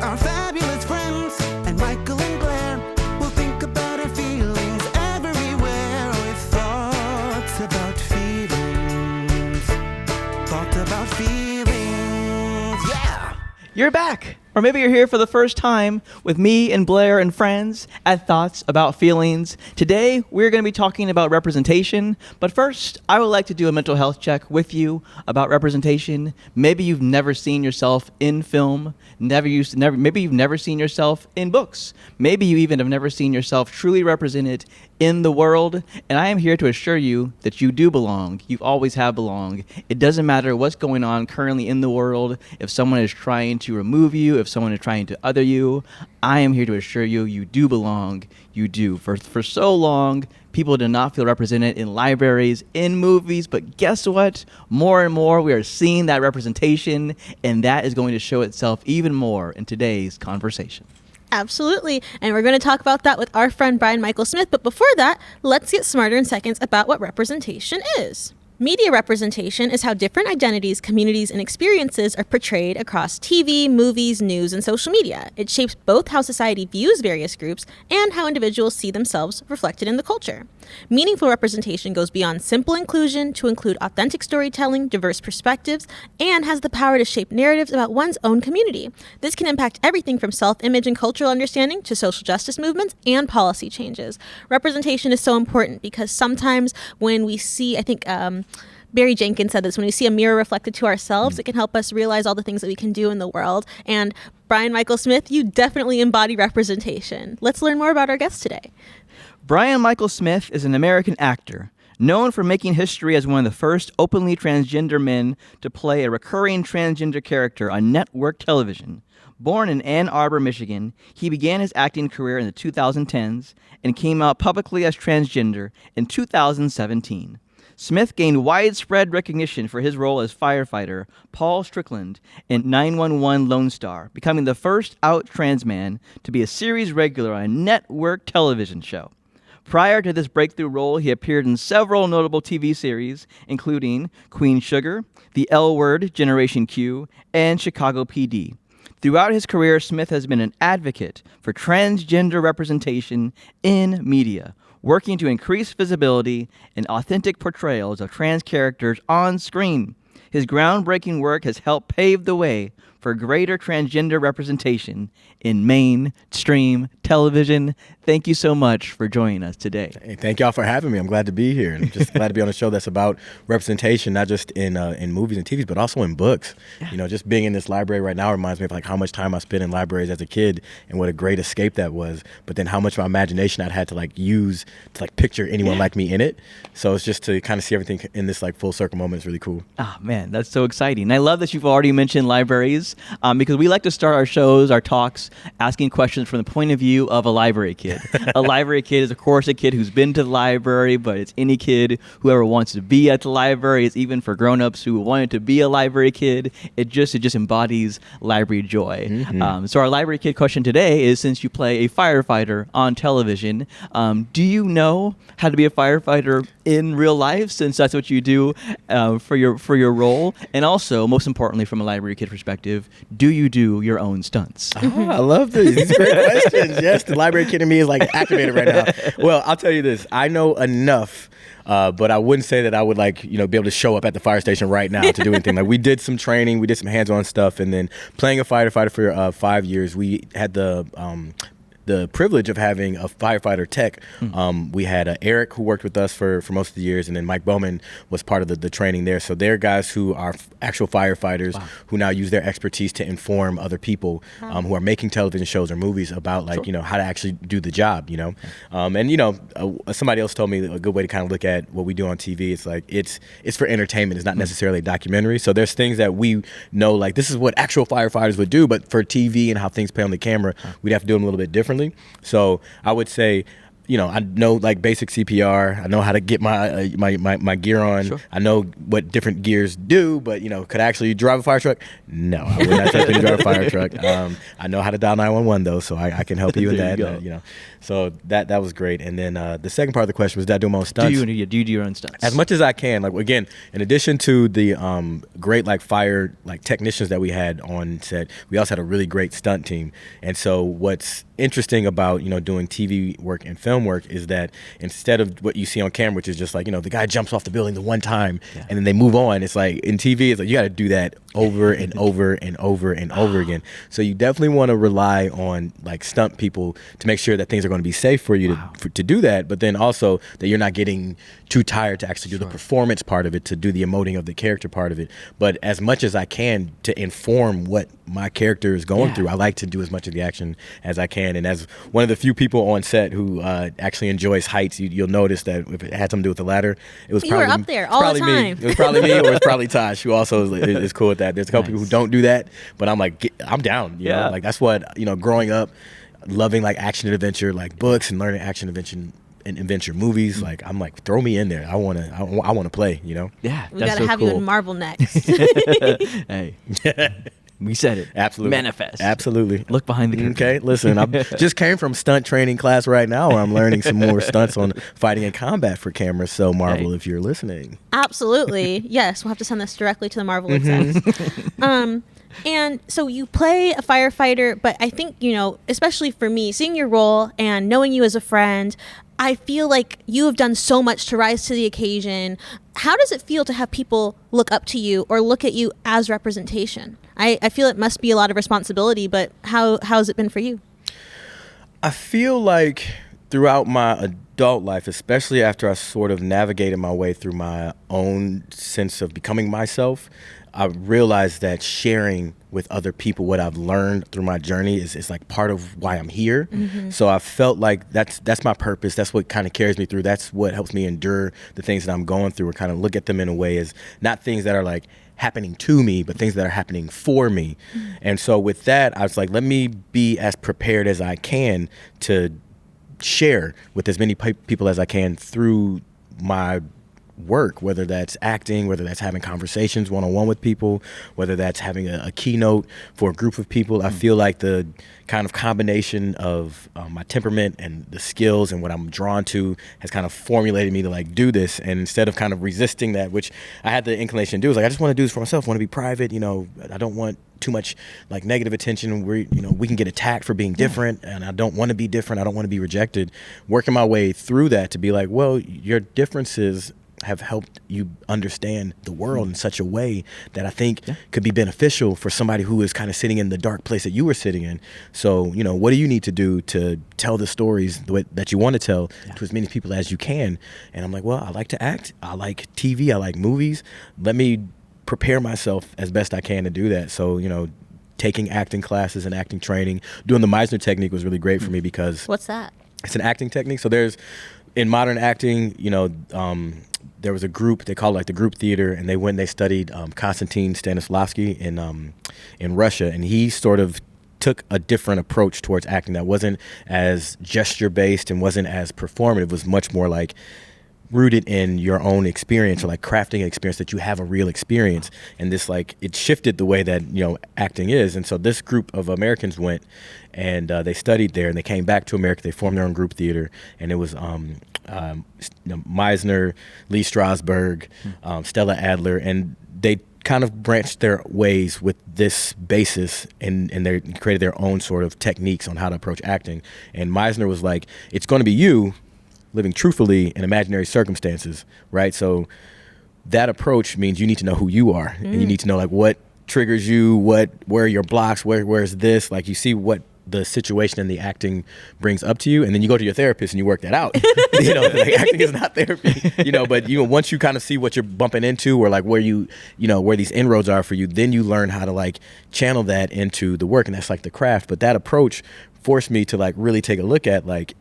our fabulous friends, and Michael and Blair will think about our feelings everywhere with thoughts about feelings. Thoughts about feelings, yeah! You're back! Or maybe you're here for the first time with me and Blair and friends at Thoughts About Feelings. Today, we're going to be talking about representation. But first, I would like to do a mental health check with you about representation. Maybe you've never seen yourself in film. Maybe you've never seen yourself in books. Maybe you even have never seen yourself truly represented in the world. And I am here to assure you that you do belong. You always have belonged. It doesn't matter what's going on currently in the world. If someone is trying to remove you, if someone is trying to other you, I am here to assure you, you do belong. You do. For so long, people did not feel represented in libraries, in movies, but guess what? More and more, we are seeing that representation, and that is going to show itself even more in today's conversation. Absolutely. And we're going to talk about that with our friend Brian Michael Smith. But before that, let's get smarter in seconds about what representation is. Media representation is how different identities, communities, and experiences are portrayed across TV, movies, news, and social media. It shapes both how society views various groups and how individuals see themselves reflected in the culture. Meaningful representation goes beyond simple inclusion to include authentic storytelling, diverse perspectives, and has the power to shape narratives about one's own community. This can impact everything from self-image and cultural understanding to social justice movements and policy changes. Representation is so important because sometimes when we see, Barry Jenkins said this, when we see a mirror reflected to ourselves, it can help us realize all the things that we can do in the world. And Brian Michael Smith, you definitely embody representation. Let's learn more about our guest today. Brian Michael Smith is an American actor, known for making history as one of the first openly transgender men to play a recurring transgender character on network television. Born in Ann Arbor, Michigan, he began his acting career in the 2010s and came out publicly as transgender in 2017. Smith gained widespread recognition for his role as firefighter Paul Strickland in 911 Lone Star, becoming the first out trans man to be a series regular on a network television show. Prior to this breakthrough role, he appeared in several notable TV series, including Queen Sugar, The L Word, Generation Q, and Chicago PD. Throughout his career, Smith has been an advocate for transgender representation in media, working to increase visibility and authentic portrayals of trans characters on screen. His groundbreaking work has helped pave the way for greater transgender representation in mainstream television. Thank you so much for joining us today. Hey, thank y'all for having me. I'm glad to be here. And I'm just glad to be on a show that's about representation, not just in movies and TVs, but also in books. Yeah. You know, just being in this library right now reminds me of like how much time I spent in libraries as a kid and what a great escape that was. But then how much of my imagination I'd had to like use to like picture anyone like me in it. So it's just to kind of see everything in this like full circle moment is really cool. Oh man, that's so exciting. And I love that you've already mentioned libraries because we like to start our shows, our talks, asking questions from the point of view of a library kid. A library kid is, of course, a kid who's been to the library, but it's any kid who ever wants to be at the library. It's even for grown-ups who wanted to be a library kid. It just embodies library joy. Mm-hmm. So our library kid question today is, since you play a firefighter on television, do you know how to be a firefighter in real life, since that's what you do for your role? And also, most importantly, from a library kid perspective, do you do your own stunts? Oh, I love these. These are great questions. Yes, the library kid in me is like activated right now. Well, I'll tell you this. I know enough, but I wouldn't say that I would like, be able to show up at the fire station right now to do anything. Like we did some training, we did some hands-on stuff, and then playing a firefighter for 5 years, we had the privilege of having a firefighter tech. We had Eric, who worked with us for most of the years, and then Mike Bowman was part of the training there. So they're guys who are actual firefighters who now use their expertise to inform other people who are making television shows or movies about like, how to actually do the job, And, somebody else told me a good way to kind of look at what we do on TV. It's like, it's for entertainment. It's not necessarily a documentary. So there's things that we know, like this is what actual firefighters would do, but for TV and how things play on the camera, we'd have to do them a little bit differently. So I would say I know like basic CPR. I know how to get my my gear on. Sure. I know what different gears do, but could I actually drive a fire truck? No, I would not trust me to drive a fire truck. I know how to dial 911 though, so I can help you in that. So that was great. And then the second part of the question was, did I do my own stunts? Do you do your own stunts? As much as I can. Like, again, in addition to the great like fire like technicians that we had on set, we also had a really great stunt team. And so what's interesting about doing TV work and film work is that instead of what you see on camera, which is just like the guy jumps off the building the one time and then they move on, it's like in TV it's like you got to do that over and over and over and over again. So you definitely want to rely on like stunt people to make sure that things are going to be safe for you to do that, but then also that you're not getting too tired to actually do the performance part of it, to do the emoting of the character part of it. But as much as I can to inform what my character is going through, I like to do as much of the action as I can. And as one of the few people on set who actually enjoys heights, you'll notice that if it had something to do with the ladder, it was You were up there all the time. me. It was probably me, or it's probably Tosh, who also is cool with that. There's a couple people who don't do that, but I'm like, I'm down. You know? Like that's what growing up, loving like action and adventure, like books and learning action and adventure movies. Like I'm like, throw me in there. I wanna play. Yeah, We that's gotta so have cool. you in Marvel next. Hey, we said it. Absolutely. Manifest. Absolutely. Look behind the curtain. Okay, listen, I just came from stunt training class right now where I'm learning some more stunts on fighting and combat for cameras. So Marvel, if you're listening. Absolutely. Yes, we'll have to send this directly to the Marvel execs. And so you play a firefighter, but I think, especially for me, seeing your role and knowing you as a friend, I feel like you have done so much to rise to the occasion. How does it feel to have people look up to you or look at you as representation? I feel it must be a lot of responsibility, but how has it been for you? I feel like throughout my adult life, especially after I sort of navigated my way through my own sense of becoming myself, I realized that sharing with other people what I've learned through my journey is like part of why I'm here. So I felt like that's my purpose. That's what kind of carries me through. That's what helps me endure the things that I'm going through, or kind of look at them in a way as not things that are like happening to me, but things that are happening for me. And so with that, I was like, let me be as prepared as I can to share with as many people as I can through my work, whether that's acting, whether that's having conversations one-on-one with people, whether that's having a keynote for a group of people. I feel like the kind of combination of my temperament and the skills and what I'm drawn to has kind of formulated me to like do this. And instead of kind of resisting that, which I had the inclination to do, is like, I just want to do this for myself. I want to be private. I don't want too much like negative attention where, we can get attacked for being different, and I don't want to be different. I don't want to be rejected. Working my way through that to be like, well, your differences have helped you understand the world in such a way that I think could be beneficial for somebody who is kind of sitting in the dark place that you were sitting in. So, what do you need to do to tell the stories the way that you want to tell to as many people as you can? And I'm like, well, I like to act. I like TV. I like movies. Let me prepare myself as best I can to do that. So, taking acting classes and acting training, doing the Meisner technique was really great for me because What's that? it's an acting technique. So in modern acting, there was a group they called like the group theater, and they studied Konstantin Stanislavski in Russia, and he sort of took a different approach towards acting that wasn't as gesture based and wasn't as performative. It was much more like rooted in your own experience, or like crafting an experience that you have a real experience. And this like it shifted the way that acting is. And so this group of Americans went and they studied there, and they came back to America. They formed their own group theater, and it was Meisner, Lee Strasberg, Stella Adler, and they kind of branched their ways with this basis, and they created their own sort of techniques on how to approach acting. And Meisner was like, it's going to be you living truthfully in imaginary circumstances, right? So that approach means you need to know who you are, and you need to know like what triggers you, where are your blocks, where's this, like you see what the situation and the acting brings up to you, and then you go to your therapist and you work that out. Like acting is not therapy, but once you kind of see what you're bumping into, or like where where these inroads are for you, then you learn how to like channel that into the work, and that's like the craft. But that approach forced me to like really take a look at like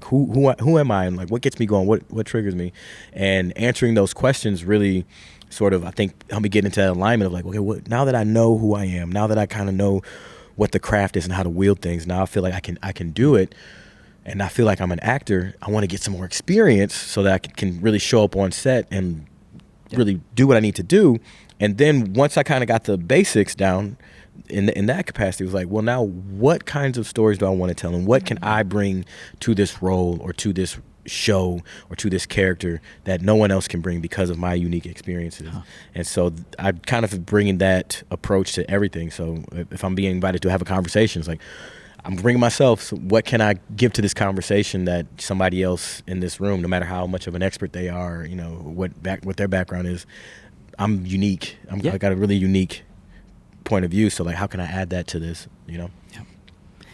who am I, and like what gets me going, what triggers me, and answering those questions really sort of, I think, helped me get into that alignment of like, okay, now that I know who I am, now that I kind of know what the craft is and how to wield things, now I feel like I can do it. And I feel like I'm an actor. I want to get some more experience so that I can really show up on set and really do what I need to do. And then once I kind of got the basics down in that capacity, it was like, well, now what kinds of stories do I want to tell? And what can I bring to this role or to this show or to this character that no one else can bring because of my unique experiences? And so I kind of bringing that approach to everything. So if I'm being invited to have a conversation, it's like, I'm bringing myself. So what can I give to this conversation that somebody else in this room, no matter how much of an expert they are, you know, what their background is, I'm unique. I got a really unique point of view. So like, how can I add that to this? You know?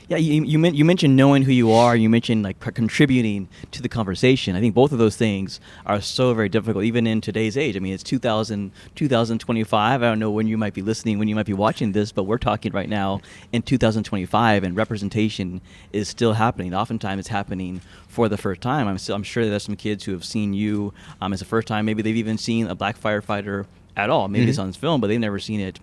Yeah, you mentioned knowing who you are. You mentioned like contributing to the conversation. I think both of those things are so very difficult, even in today's age. I mean, it's 2025. I don't know when you might be listening, when you might be watching this, but we're talking right now in 2025, and representation is still happening. Oftentimes, it's happening for the first time. I'm sure there's some kids who have seen you as the first time. Maybe they've even seen a black firefighter at all. Maybe it's on film, but they've never seen it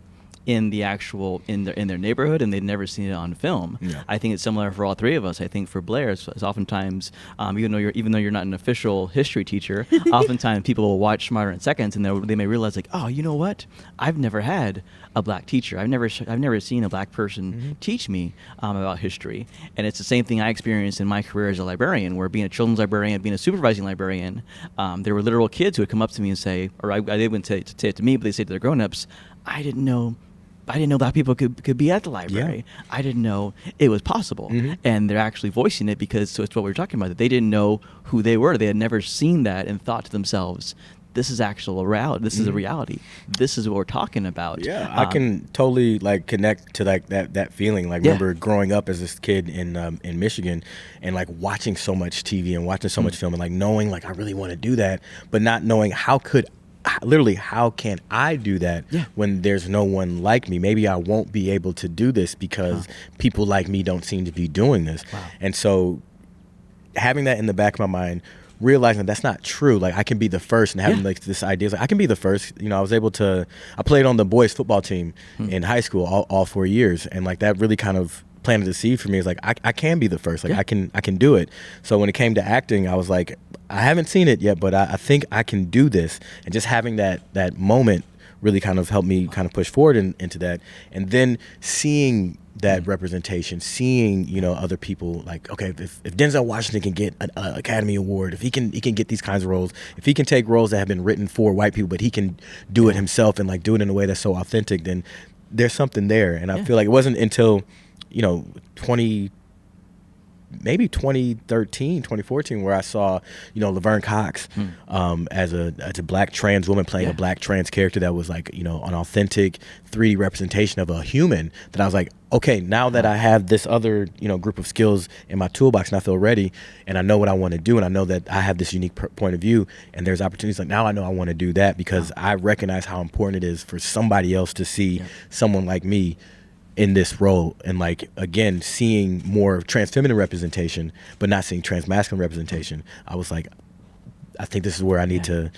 in the actual in their neighborhood, and they've never seen it on film. I think it's similar for all three of us. I think for Blair, it's oftentimes even though you're not an official history teacher, oftentimes people will watch Smarter in Seconds, and they may realize like, oh, you know what? I've never had a black teacher. I've never seen a black person teach me about history. And it's the same thing I experienced in my career as a librarian, where being a children's librarian, being a supervising librarian, there were literal kids who would come up to me and say, or they wouldn't say it to me, but they say to their grown-ups, I didn't know black people could be at the library. Yeah. I didn't know it was possible. And they're actually voicing it because it's what we were talking about, that they didn't know who they were. They had never seen that and thought to themselves, this is actual reality. This is a reality. This is what we're talking about. Yeah, I can totally like connect to like that feeling. Like remember growing up as this kid in Michigan and like watching so much TV and watching so much film and like knowing like I really want to do that, but not knowing how can I do that when there's no one like me? Maybe I won't be able to do this because people like me don't seem to be doing this. And so having that in the back of my mind, realizing that's not true. Like I can be the first, and having like this idea, like I can be the first. You know, I played on the boys football team in high school all 4 years, and like that really kind of planted the seed for me. It's like I can be the first. Like I can do it. So when it came to acting, I was like, I haven't seen it yet, but I think I can do this. And just having that moment really kind of helped me kind of push forward into that. And then seeing that representation, seeing, you know, other people like, okay, if Denzel Washington can get an Academy Award, if he can get these kinds of roles, if he can take roles that have been written for white people, but he can do it himself and like do it in a way that's so authentic, then there's something there. And I feel like it wasn't until, you know, 2013, 2014, where I saw, you know, Laverne Cox as a black trans woman playing a black trans character that was like, you know, an authentic 3D representation of a human, that I was like, okay, now that I have this other, you know, group of skills in my toolbox and I feel ready and I know what I want to do and I know that I have this unique point of view and there's opportunities, like now I know I want to do that because I recognize how important it is for somebody else to see someone like me in this role, and like again seeing more trans feminine representation but not seeing trans masculine representation. I was like, I think this is where I need to,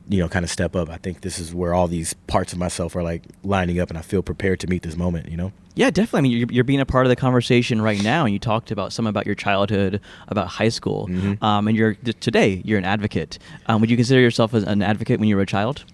you know, kind of step up. I think this is where all these parts of myself are like lining up and I feel prepared to meet this moment, you know? Yeah, definitely. I mean, you're being a part of the conversation right now, and you talked about some about your childhood, about high school, and today you're an advocate. Would you consider yourself as an advocate when you were a child?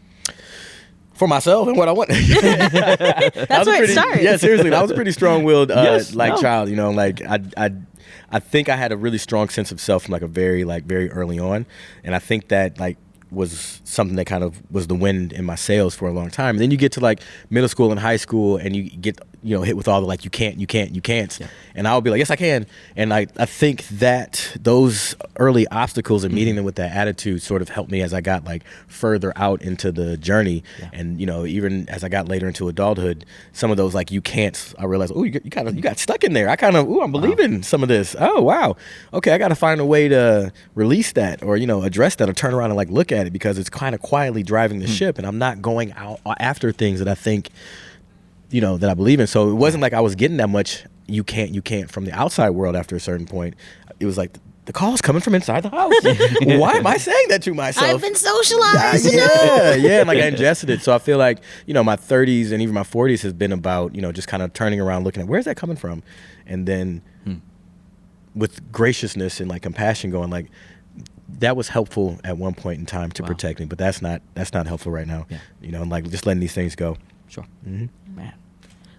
For myself and what I want. That's where it starts. Yeah, seriously, I was a pretty strong-willed child. You know, like I think I had a really strong sense of self from like a very early on, and I think that like was something that kind of was the wind in my sails for a long time. And then you get to like middle school and high school, and you get, you know, hit with all the like you can't. Yeah. And I'll be like, yes, I can. And I think that those early obstacles and meeting them with that attitude sort of helped me as I got like further out into the journey. Yeah. And, you know, even as I got later into adulthood, some of those like you can't, I realized, oh, you got stuck in there. I'm believing some of this. Oh, wow. Okay, I got to find a way to release that or, you know, address that or turn around and like look at it, because it's kind of quietly driving the ship, and I'm not going out after things that I think, you know, that I believe in. So it wasn't like I was getting that much you can't from the outside world after a certain point. It was like the call's coming from inside the house. Why am I saying that to myself? I've been socialized. Yeah, and like I ingested it. So I feel like, you know, my 30s and even my 40s has been about, you know, just kind of turning around, looking at where's that coming from, and then with graciousness and like compassion, going like, that was helpful at one point in time to protect me, but that's not helpful right now. Yeah. You know, and like just letting these things go. Sure. Mm-hmm. Man.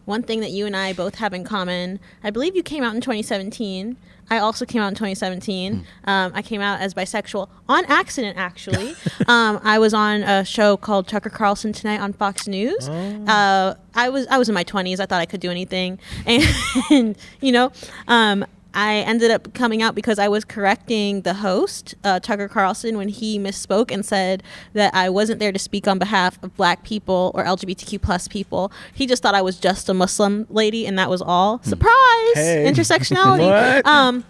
One thing that you and I both have in common, I believe you came out in 2017. I also came out in 2017. I came out as bisexual on accident, actually. I was on a show called Tucker Carlson Tonight on Fox News. I was in my 20s. I thought I could do anything. And you know, I ended up coming out because I was correcting the host, Tucker Carlson, when he misspoke and said that I wasn't there to speak on behalf of Black people or LGBTQ plus people. He just thought I was just a Muslim lady, and that was all. Surprise! Hey. Intersectionality. What?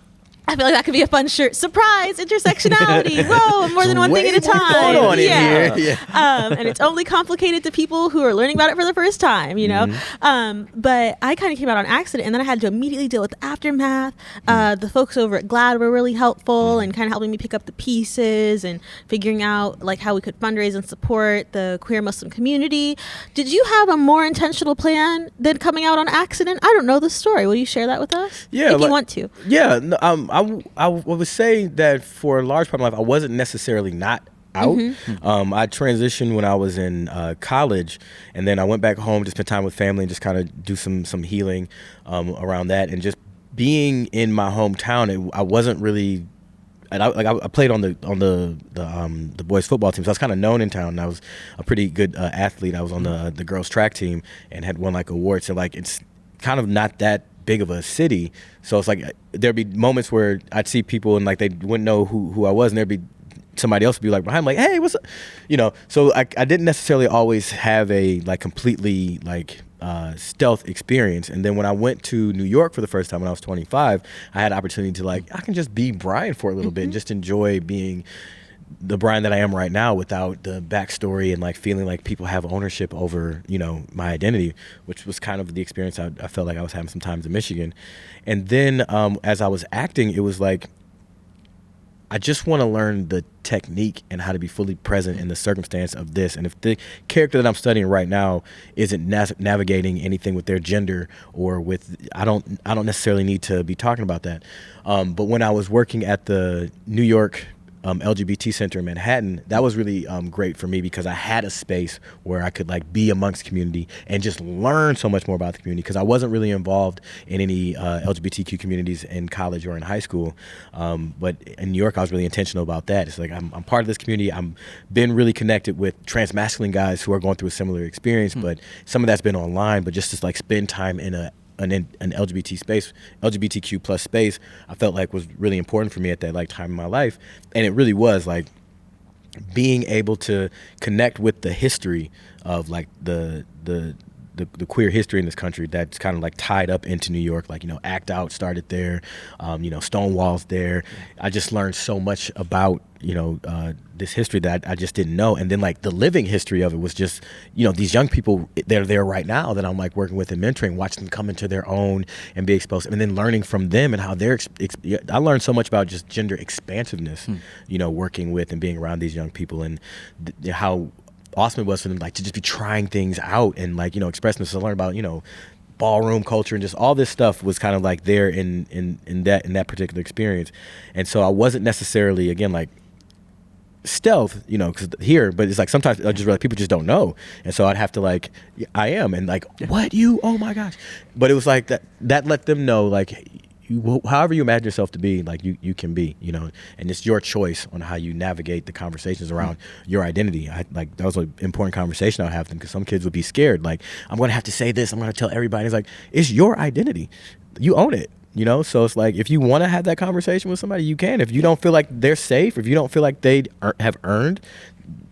I feel like that could be a fun shirt. Surprise! Intersectionality. Whoa! More than one thing at a time. Going on in here. Yeah. And it's only complicated to people who are learning about it for the first time, you know. But I kind of came out on accident, and then I had to immediately deal with the aftermath. The folks over at GLAAD were really helpful and kind of helping me pick up the pieces and figuring out like how we could fundraise and support the queer Muslim community. Did you have a more intentional plan than coming out on accident? I don't know the story. Will you share that with us? Yeah, if you want to. Yeah. No, I would say that for a large part of my life, I wasn't necessarily not out. I transitioned when I was in college, and then I went back home to spend time with family and just kind of do some healing around that. And just being in my hometown, I wasn't really. And I played on the boys football team, so I was kind of known in town. And I was a pretty good athlete. I was on the girls track team and had won like awards. So like it's kind of not that big of a city, so it's like there'd be moments where I'd see people and like they wouldn't know who I was, and there'd be somebody else would be like behind me, like, hey, what's up, you know. So I didn't necessarily always have a like completely like stealth experience. And then when I went to New York for the first time when I was 25, I had opportunity to like, I can just be Brian for a little bit and just enjoy being the Brian that I am right now without the backstory and like feeling like people have ownership over, you know, my identity, which was kind of the experience I felt like I was having sometimes in Michigan. And then as I was acting, it was like, I just want to learn the technique and how to be fully present in the circumstance of this. And if the character that I'm studying right now isn't navigating anything with their gender or with, I don't necessarily need to be talking about that. But when I was working at the New York LGBT Center in Manhattan, that was really great for me because I had a space where I could like be amongst community and just learn so much more about the community, because I wasn't really involved in any LGBTQ communities in college or in high school. But in New York, I was really intentional about that. It's like I'm part of this community. I'm been really connected with transmasculine guys who are going through a similar experience, but some of that's been online. But just to like spend time in an LGBTQ plus space, I felt like was really important for me at that like time in my life. And it really was like being able to connect with the history of like the queer history in this country that's kind of like tied up into New York. Like, you know, Act Out started there, you know, Stonewall's there. I just learned so much about, you know, this history that I just didn't know. And then like the living history of it was just, you know, these young people, they're there right now that I'm like working with and mentoring, watching them come into their own and be exposed, and then learning from them and how they're, I learned so much about just gender expansiveness, you know, working with and being around these young people, and how awesome it was for them like to just be trying things out and like, you know, expressing themselves. I learned about, you know, ballroom culture and just all this stuff was kind of like there in that particular experience. And so I wasn't necessarily, again, like stealth, you know, because here, but it's like sometimes I just realize people just don't know, and so I'd have to like, I am, and like, what, you, oh my gosh. But it was like that let them know like, however you imagine yourself to be, like you can be, you know, and it's your choice on how you navigate the conversations around your identity. Like that was an important conversation I have with them, because some kids would be scared, like, I'm gonna have to say this, I'm gonna tell everybody. It's like, it's your identity, you own it, you know. So it's like, if you want to have that conversation with somebody, you can. If you don't feel like they're safe, if you don't feel like they have earned,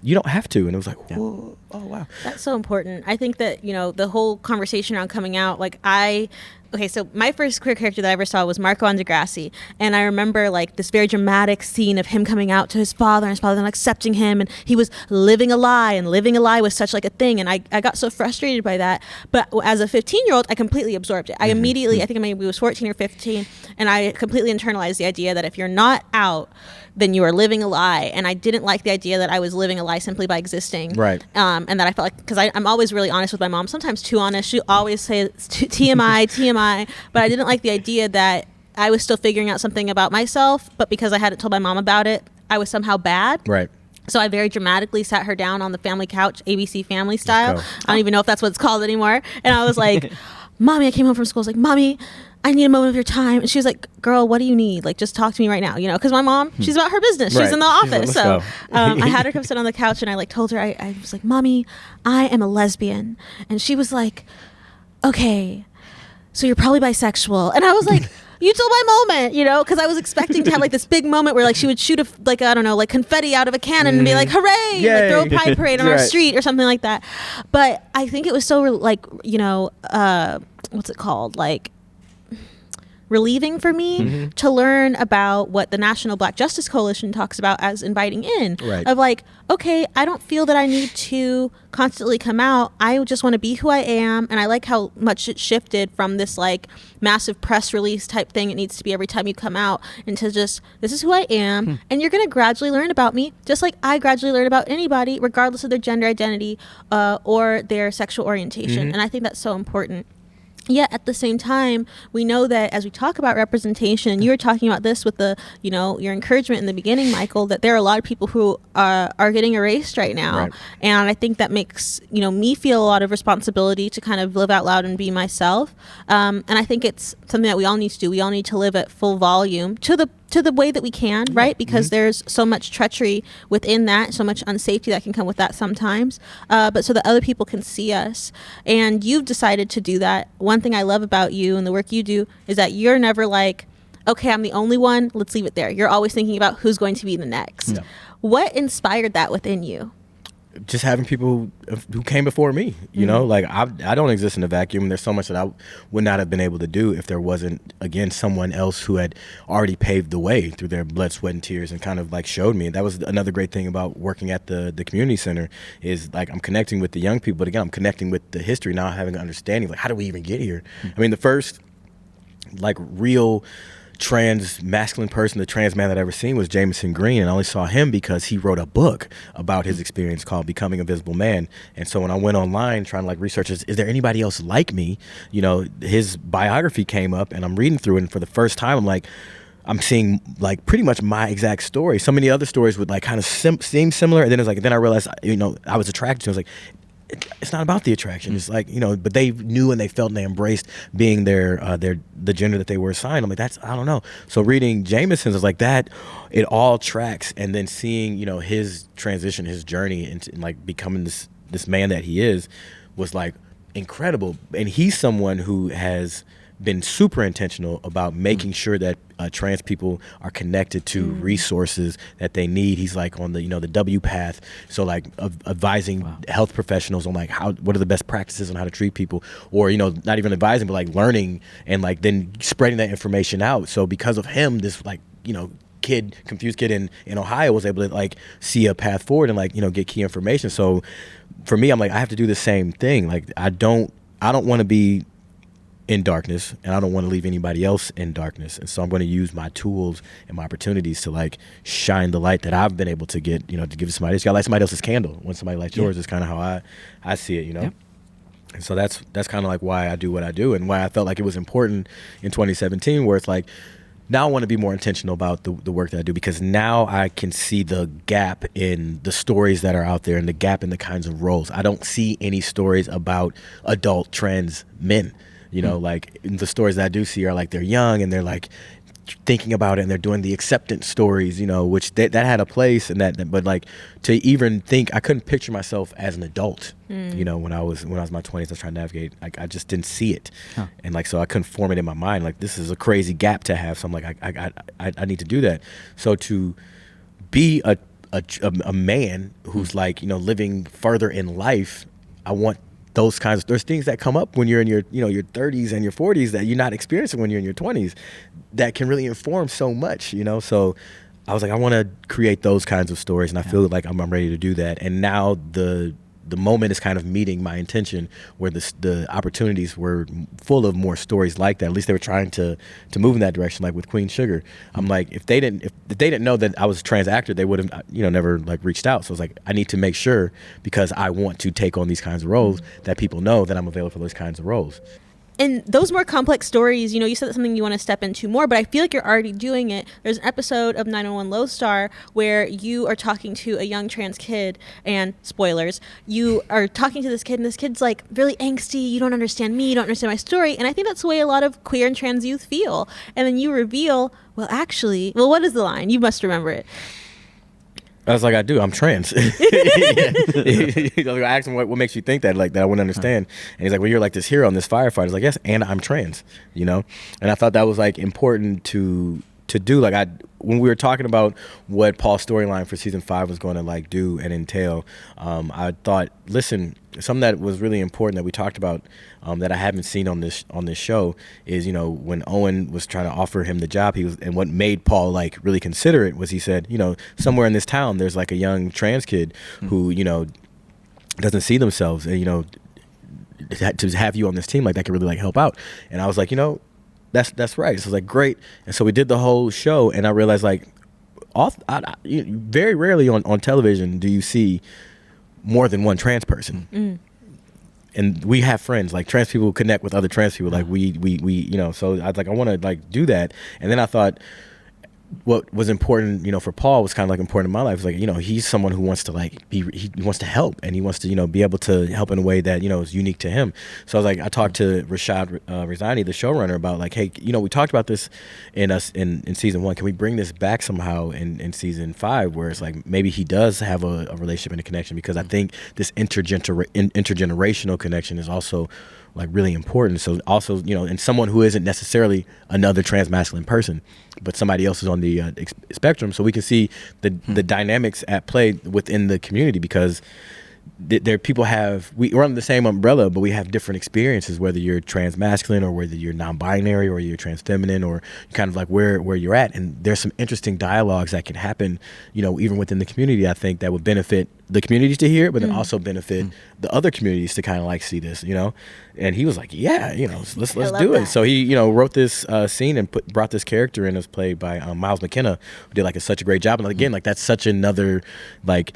you don't have to. And it was like, whoa, oh wow, that's so important. I think that, you know, the whole conversation around coming out, like okay, so my first queer character that I ever saw was Marco on Degrassi, and I remember like this very dramatic scene of him coming out to his father and his father not accepting him, and he was living a lie, and living a lie was such like a thing, and I got so frustrated by that. But as a 15-year-old, I completely absorbed it. I immediately, I think maybe I was 14 or 15, and I completely internalized the idea that if you're not out, then you are living a lie. And I didn't like the idea that I was living a lie simply by existing. Right. And that I felt like, because I'm always really honest with my mom, sometimes too honest. She always says TMI, TMI. But I didn't like the idea that I was still figuring out something about myself, but because I hadn't told my mom about it, I was somehow bad. Right. So I very dramatically sat her down on the family couch, ABC Family style. Let's go. I don't even know if that's what it's called anymore. And I was like, Mommy, I came home from school. I was like, Mommy, I need a moment of your time. And she was like, girl, what do you need? Like, just talk to me right now. You know, because my mom, she's about her business. Right. She's in the She's like, office. "Let's So go." I had her come sit on the couch and I like told her, I was like, Mommy, I am a lesbian. And she was like, okay, so you're probably bisexual. And I was like, you told my moment, you know, because I was expecting to have like this big moment where like she would shoot like, I don't know, like confetti out of a cannon and be like, hooray, like throw a pride parade on our Right. street or something like that. But I think it was so like, you know, what's it called? Like relieving for me to learn about what the National Black Justice Coalition talks about as inviting in. Right. Of like, okay, I don't feel that I need to constantly come out. I just want to be who I am. And I like how much it shifted from this like massive press release type thing it needs to be every time you come out into just, this is who I am. And you're going to gradually learn about me, just like I gradually learn about anybody, regardless of their gender identity or their sexual orientation. And I think that's so important. Yet at the same time, we know that as we talk about representation, you were talking about this with the, you know, your encouragement in the beginning, Michael, that there are a lot of people who are getting erased right now. Right. And I think that makes, you know, me feel a lot of responsibility to kind of live out loud and be myself. And I think it's something that we all need to do. We all need to live at full volume to the way that we can, right? Because there's so much treachery within that, so much unsafety that can come with that sometimes. But so that other people can see us. And you've decided to do that. One thing I love about you and the work you do is that you're never like, okay, I'm the only one, let's leave it there. You're always thinking about who's going to be the next. Yeah. What inspired that within you? Just having people who came before me, you know, like I don't exist in a vacuum. There's so much that I would not have been able to do if there wasn't, again, someone else who had already paved the way through their blood, sweat, and tears and kind of like showed me. That was another great thing about working at the community center is like I'm connecting with the young people, but again, I'm connecting with the history now, having an understanding like how do we even get here? I mean, the first like real trans masculine person, the trans man that I ever seen was Jamison Green, and I only saw him because he wrote a book about his experience called Becoming a Visible Man. And so when I went online trying to like research, is there anybody else like me? You know, his biography came up and I'm reading through it, and for the first time I'm like, I'm seeing like pretty much my exact story. So many other stories would like kind of seem similar, and then it's like, then I realized, you know, I was attracted to it. I was like, it's not about the attraction. It's like, you know, but they knew and they felt and they embraced being the gender that they were assigned. I'm like, I don't know. So reading Jamison's is like that, it all tracks. And then seeing, you know, his transition, his journey into like becoming this man that he is was like incredible. And he's someone who has been super intentional about making sure that trans people are connected to resources that they need. He's like on the, you know, the W path. So like advising health professionals on like what are the best practices on how to treat people, or, you know, not even advising, but like learning and like then spreading that information out. So because of him, this like, you know, confused kid in Ohio was able to like see a path forward and like, you know, get key information. So for me, I'm like, I have to do the same thing. Like I don't want to be in darkness, and I don't want to leave anybody else in darkness. And so I'm going to use my tools and my opportunities to like shine the light that I've been able to get, you know, to give to somebody else. You gotta light somebody else's candle when somebody lights yours is kind of how I see it, you know? And so that's kind of like why I do what I do, and why I felt like it was important in 2017, where it's like, now I want to be more intentional about the work that I do, because now I can see the gap in the stories that are out there and the gap in the kinds of roles. I don't see any stories about adult trans men. You know, like the stories that I do see are like they're young and they're like thinking about it and they're doing the acceptance stories, you know, which that had a place, and but like to even think, I couldn't picture myself as an adult. You know, when I was in my 20s, I was trying to navigate. Like I just didn't see it, and like so I couldn't form it in my mind. Like this is a crazy gap to have. So I'm like, I need to do that. So to be a man who's like, you know, living further in life, I want there's things that come up when you're in your, you know, your 30s and your 40s that you're not experiencing when you're in your 20s that can really inform so much, you know? So I was like, I want to create those kinds of stories, and I feel like I'm ready to do that. And now the moment is kind of meeting my intention, where the opportunities were full of more stories like that. At least they were trying to move in that direction, like with Queen Sugar. I'm like, if they didn't know that I was a trans actor, they would have, you know, never like reached out. So I was like, I need to make sure, because I want to take on these kinds of roles, that people know that I'm available for those kinds of roles. And those more complex stories, you said that's something you want to step into more, but I feel like you're already doing it. There's an episode of 911 Lodestar where you are talking to a young trans kid, and spoilers, you are talking to this kid, and this kid's like really angsty. You don't understand me, you don't understand my story. And I think that's the way a lot of queer and trans youth feel. And then you reveal, well, what is the line? You must remember it. I was like, I do. I'm trans. I asked him what makes you think that, like, that I wouldn't understand. And he's like, well, you're like this hero and this firefighter. I was like, yes, and I'm trans, And I thought that was like important to do. Like, when we were talking about what Paul's storyline for season 5 was going to like do and entail, I thought, listen, something that was really important that we talked about that I haven't seen on this show is, when Owen was trying to offer him the job, and what made Paul like really consider it was he said, somewhere in this town there's like a young trans kid who doesn't see themselves, and to have you on this team like that could really like help out. And I was like, that's right. So I was like, great. And so we did the whole show, and I realized like very rarely on television do you see more than one trans person. And we have friends, like trans people connect with other trans people. Like we so I was like, I want to like do that. And then I thought what was important, for Paul was kind of like important in my life. It's like, he's someone who wants to like he wants to help, and he wants to, be able to help in a way that, is unique to him. So I was like, I talked to Rashad Rizani, the showrunner, about like, hey, we talked about this in season 1. Can we bring this back somehow in season 5, where it's like maybe he does have a relationship and a connection, because I think this intergenerational connection is also like really important. So also, and someone who isn't necessarily another trans masculine person, but somebody else is on the spectrum, so we can see the dynamics at play within the community, because there people we're under the same umbrella, but we have different experiences, whether you're trans masculine or whether you're non-binary or you're trans feminine, or kind of like where you're at. And there's some interesting dialogues that can happen, even within the community, I think, that would benefit the communities to hear it, but then also benefit the other communities to kind of like see this, And he was like, yeah, let's do it. So he, wrote this scene and brought this character in. It was played by Miles McKenna, who did like such a great job. And again, like that's such another like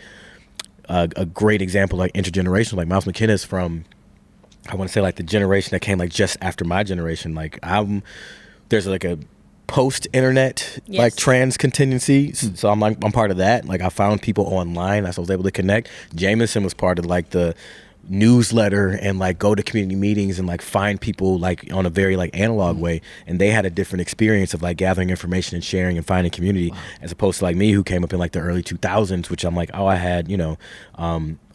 a great example, like intergenerational. Like Miles McKenna is from, I want to say like the generation that came like just after my generation. Like there's like a post-internet like trans contingency, so I'm part of that. Like I found people online, so I was able to connect. Jamison was part of like the newsletter and like go to community meetings and like find people like on a very like analog way, and they had a different experience of like gathering information and sharing and finding community, as opposed to like me, who came up in like the early 2000s, which I'm like, I had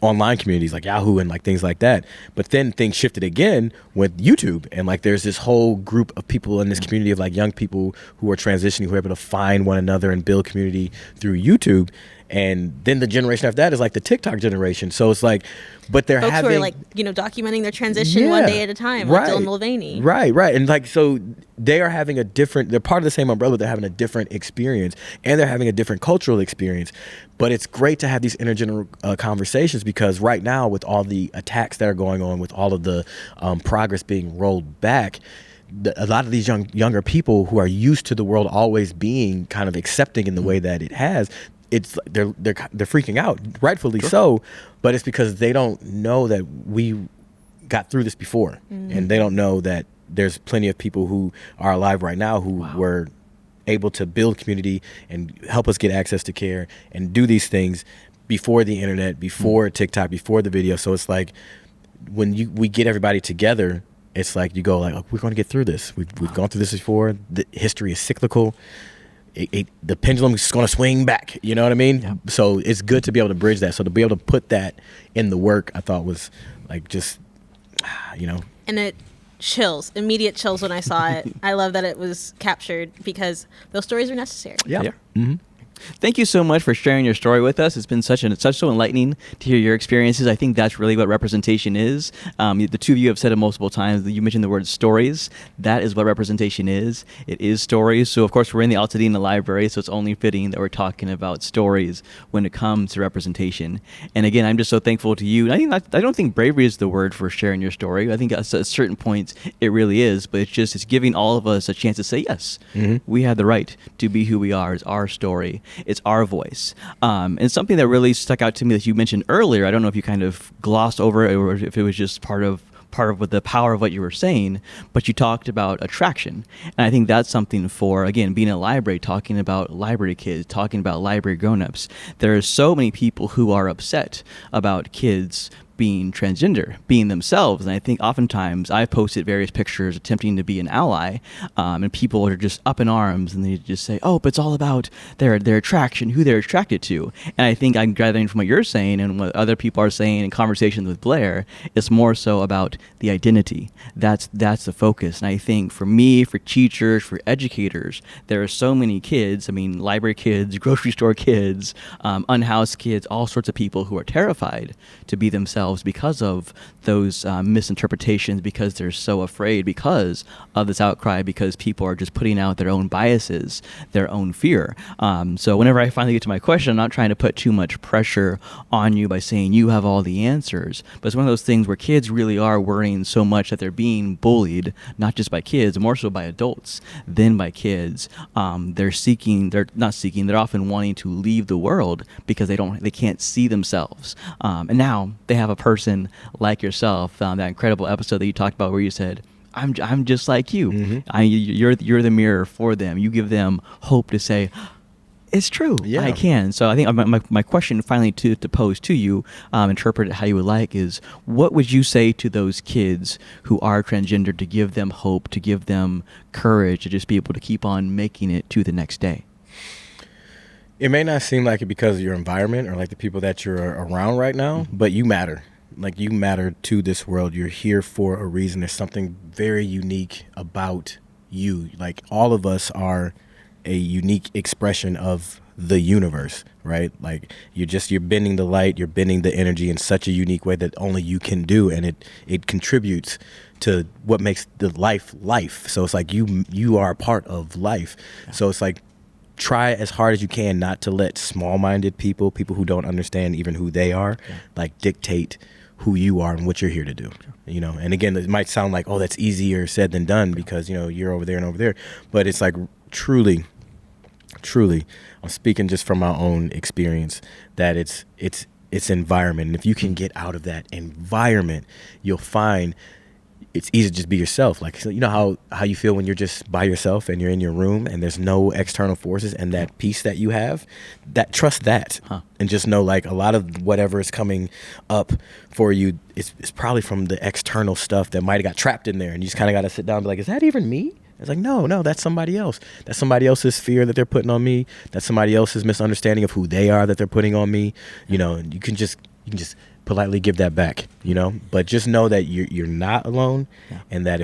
online communities like Yahoo and like things like that. But then things shifted again with YouTube, and like there's this whole group of people in this community of like young people who are transitioning, who are able to find one another and build community through YouTube. And then the generation after that is like the TikTok generation. So it's like, but they're folks having, who are like, documenting their transition one day at a time, like Dylan Mulvaney. Right. And like, so they are having they're part of the same umbrella, but they're having a different experience, and they're having a different cultural experience. But it's great to have these intergenerational conversations, because right now, with all the attacks that are going on, with all of the progress being rolled back, a lot of these younger people who are used to the world always being kind of accepting in the way that it has, it's they're freaking out, rightfully so, but it's because they don't know that we got through this before, and they don't know that there's plenty of people who are alive right now who were able to build community and help us get access to care and do these things before the internet, before TikTok, before the video. So it's like when we get everybody together, it's like you go like, oh, we're going to get through this. We've gone through this before. The history is cyclical. The pendulum is going to swing back. You know what I mean? Yep. So it's good to be able to bridge that. So to be able to put that in the work, I thought was like just, And it immediate chills when I saw it. I love that it was captured, because those stories are necessary. Yeah. Mm-hmm. Thank you so much for sharing your story with us. It's been such so enlightening to hear your experiences. I think that's really what representation is. The two of you have said it multiple times. You mentioned the word stories. That is what representation is. It is stories. So, of course, we're in the Altadena Library, so it's only fitting that we're talking about stories when it comes to representation. And again, I'm just so thankful to you. I don't think bravery is the word for sharing your story. I think at certain points it really is, but it's giving all of us a chance to say, yes, we have the right to be who we are. It's our story. It's our voice. And something that really stuck out to me that you mentioned earlier, I don't know if you kind of glossed over it or if it was just part of part of what the power of what you were saying, but you talked about attraction. And I think that's something for, again, being in a library, talking about library kids, talking about library grown-ups. There are so many people who are upset about kids being transgender, being themselves. And I think oftentimes I've posted various pictures attempting to be an ally, and people are just up in arms and they just say, oh, but it's all about their attraction, who they're attracted to. And I think I'm gathering from what you're saying and what other people are saying in conversations with Blair, it's more so about the identity. That's the focus. And I think for me, for teachers, for educators, there are so many kids, I mean, library kids, grocery store kids, unhoused kids, all sorts of people who are terrified to be themselves because of those misinterpretations, because they're so afraid because of this outcry, because people are just putting out their own biases, their own fear. So whenever I finally get to my question, I'm not trying to put too much pressure on you by saying you have all the answers, but it's one of those things where kids really are worrying so much that they're being bullied, not just by kids, more so by adults than by kids. They're often wanting to leave the world because they can't see themselves. And now they have a person like yourself, that incredible episode that you talked about where you said, I'm just like you. Mm-hmm. You're the mirror for them. You give them hope to say, it's true. Yeah. I can. So I think my question finally to pose to you, interpret it how you would like, is what would you say to those kids who are transgender to give them hope, to give them courage, to just be able to keep on making it to the next day? It may not seem like it because of your environment or like the people that you're around right now, but you matter. Like, you matter to this world. You're here for a reason. There's something very unique about you. Like, all of us are a unique expression of the universe, right? Like, you're bending the light, you're bending the energy in such a unique way that only you can do, and it contributes to what makes the life. So it's like you are a part of life. Yeah. So it's like, try as hard as you can not to let small-minded people who don't understand even who they are, like, dictate who you are and what you're here to do. You know, and again, it might sound like, oh, that's easier said than done because, you know, you're over there and over there, but it's like, truly, I'm speaking just from my own experience, that it's environment. And if you can get out of that environment, you'll find it's easy to just be yourself. Like, you know how you feel when you're just by yourself and you're in your room and there's no external forces, and that peace that you have, that trust that. And just know, like, a lot of whatever is coming up for you is probably from the external stuff that might have got trapped in there, and you just kind of got to sit down and be like, is that even me? It's like, no, that's somebody else. That's somebody else's fear that they're putting on me. That's somebody else's misunderstanding of who they are that they're putting on me. You know, and you can just politely give that back, you know, but just know that you're not alone. And that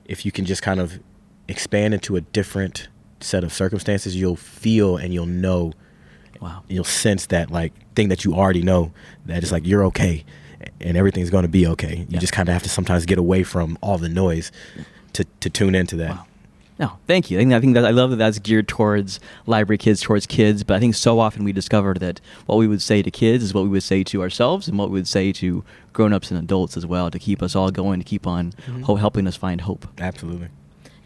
if you can just kind of expand into a different set of circumstances, you'll feel and you'll know, you'll sense that, like, thing that you already know, that it's like, you're okay and everything's going to be okay. You just kind of have to sometimes get away from all the noise to tune into that. Wow. No, thank you. I think that I love that that's geared towards library kids, towards kids. But I think so often we discover that what we would say to kids is what we would say to ourselves, and what we would say to grown-ups and adults as well, to keep us all going, to keep on helping us find hope. Absolutely.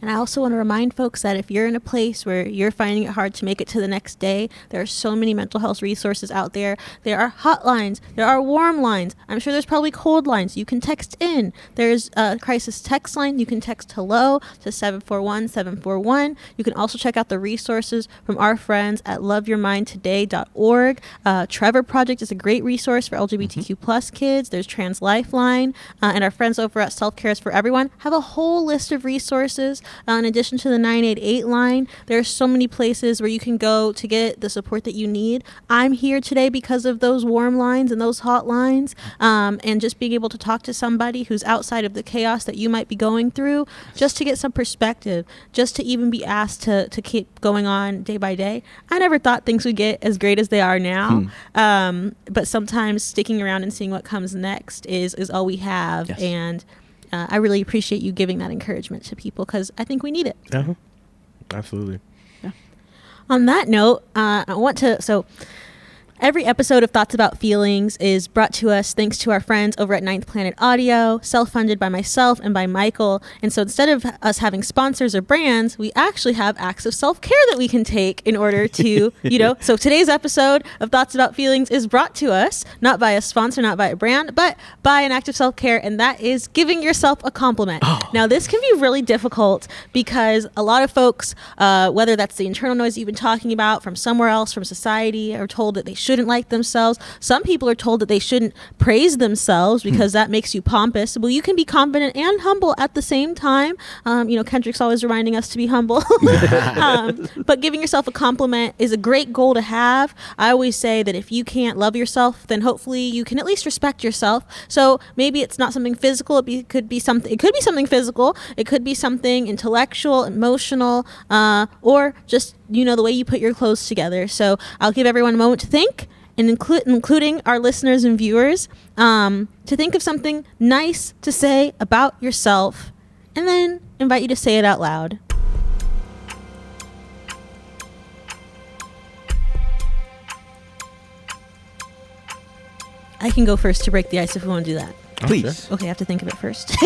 And I also want to remind folks that if you're in a place where you're finding it hard to make it to the next day, there are so many mental health resources out there. There are hotlines. There are warm lines. I'm sure there's probably cold lines. You can text in. There's a crisis text line. You can text hello to 741-741. You can also check out the resources from our friends at loveyourmindtoday.org. Trevor Project is a great resource for LGBTQ plus kids. There's Trans Lifeline. And our friends over at Self Care is for Everyone have a whole list of resources. In addition to the 988 line, there are so many places where you can go to get the support that you need. I'm here today because of those warm lines and those hot lines, and just being able to talk to somebody who's outside of the chaos that you might be going through, just to get some perspective, just to even be asked to keep going on day by day. I never thought things would get as great as they are now, but sometimes sticking around and seeing what comes next is all we have. Yes. And I really appreciate you giving that encouragement to people, because I think we need it. Absolutely. Yeah. On that note, I want to, Every episode of Thoughts About Feelings is brought to us thanks to our friends over at Ninth Planet Audio, self-funded by myself and by Michael. And so instead of us having sponsors or brands, we actually have acts of self-care that we can take in order to, so today's episode of Thoughts About Feelings is brought to us, not by a sponsor, not by a brand, but by an act of self-care, and that is giving yourself a compliment. Now, this can be really difficult because a lot of folks, whether that's the internal noise you've been talking about from somewhere else, from society, are told that they shouldn't like themselves. Some people are told that they shouldn't praise themselves because that makes you pompous. Well, you can be confident and humble at the same time. Kendrick's always reminding us to be humble. But giving yourself a compliment is a great goal to have. I always say that if you can't love yourself, then hopefully you can at least respect yourself. So maybe it's not something physical. It could be something physical. It could be something intellectual, emotional, or just the way you put your clothes together. So I'll give everyone a moment to think, and including our listeners and viewers, to think of something nice to say about yourself, and then invite you to say it out loud. I can go first to break the ice if we want to do that. Please. Okay, I have to think of it first.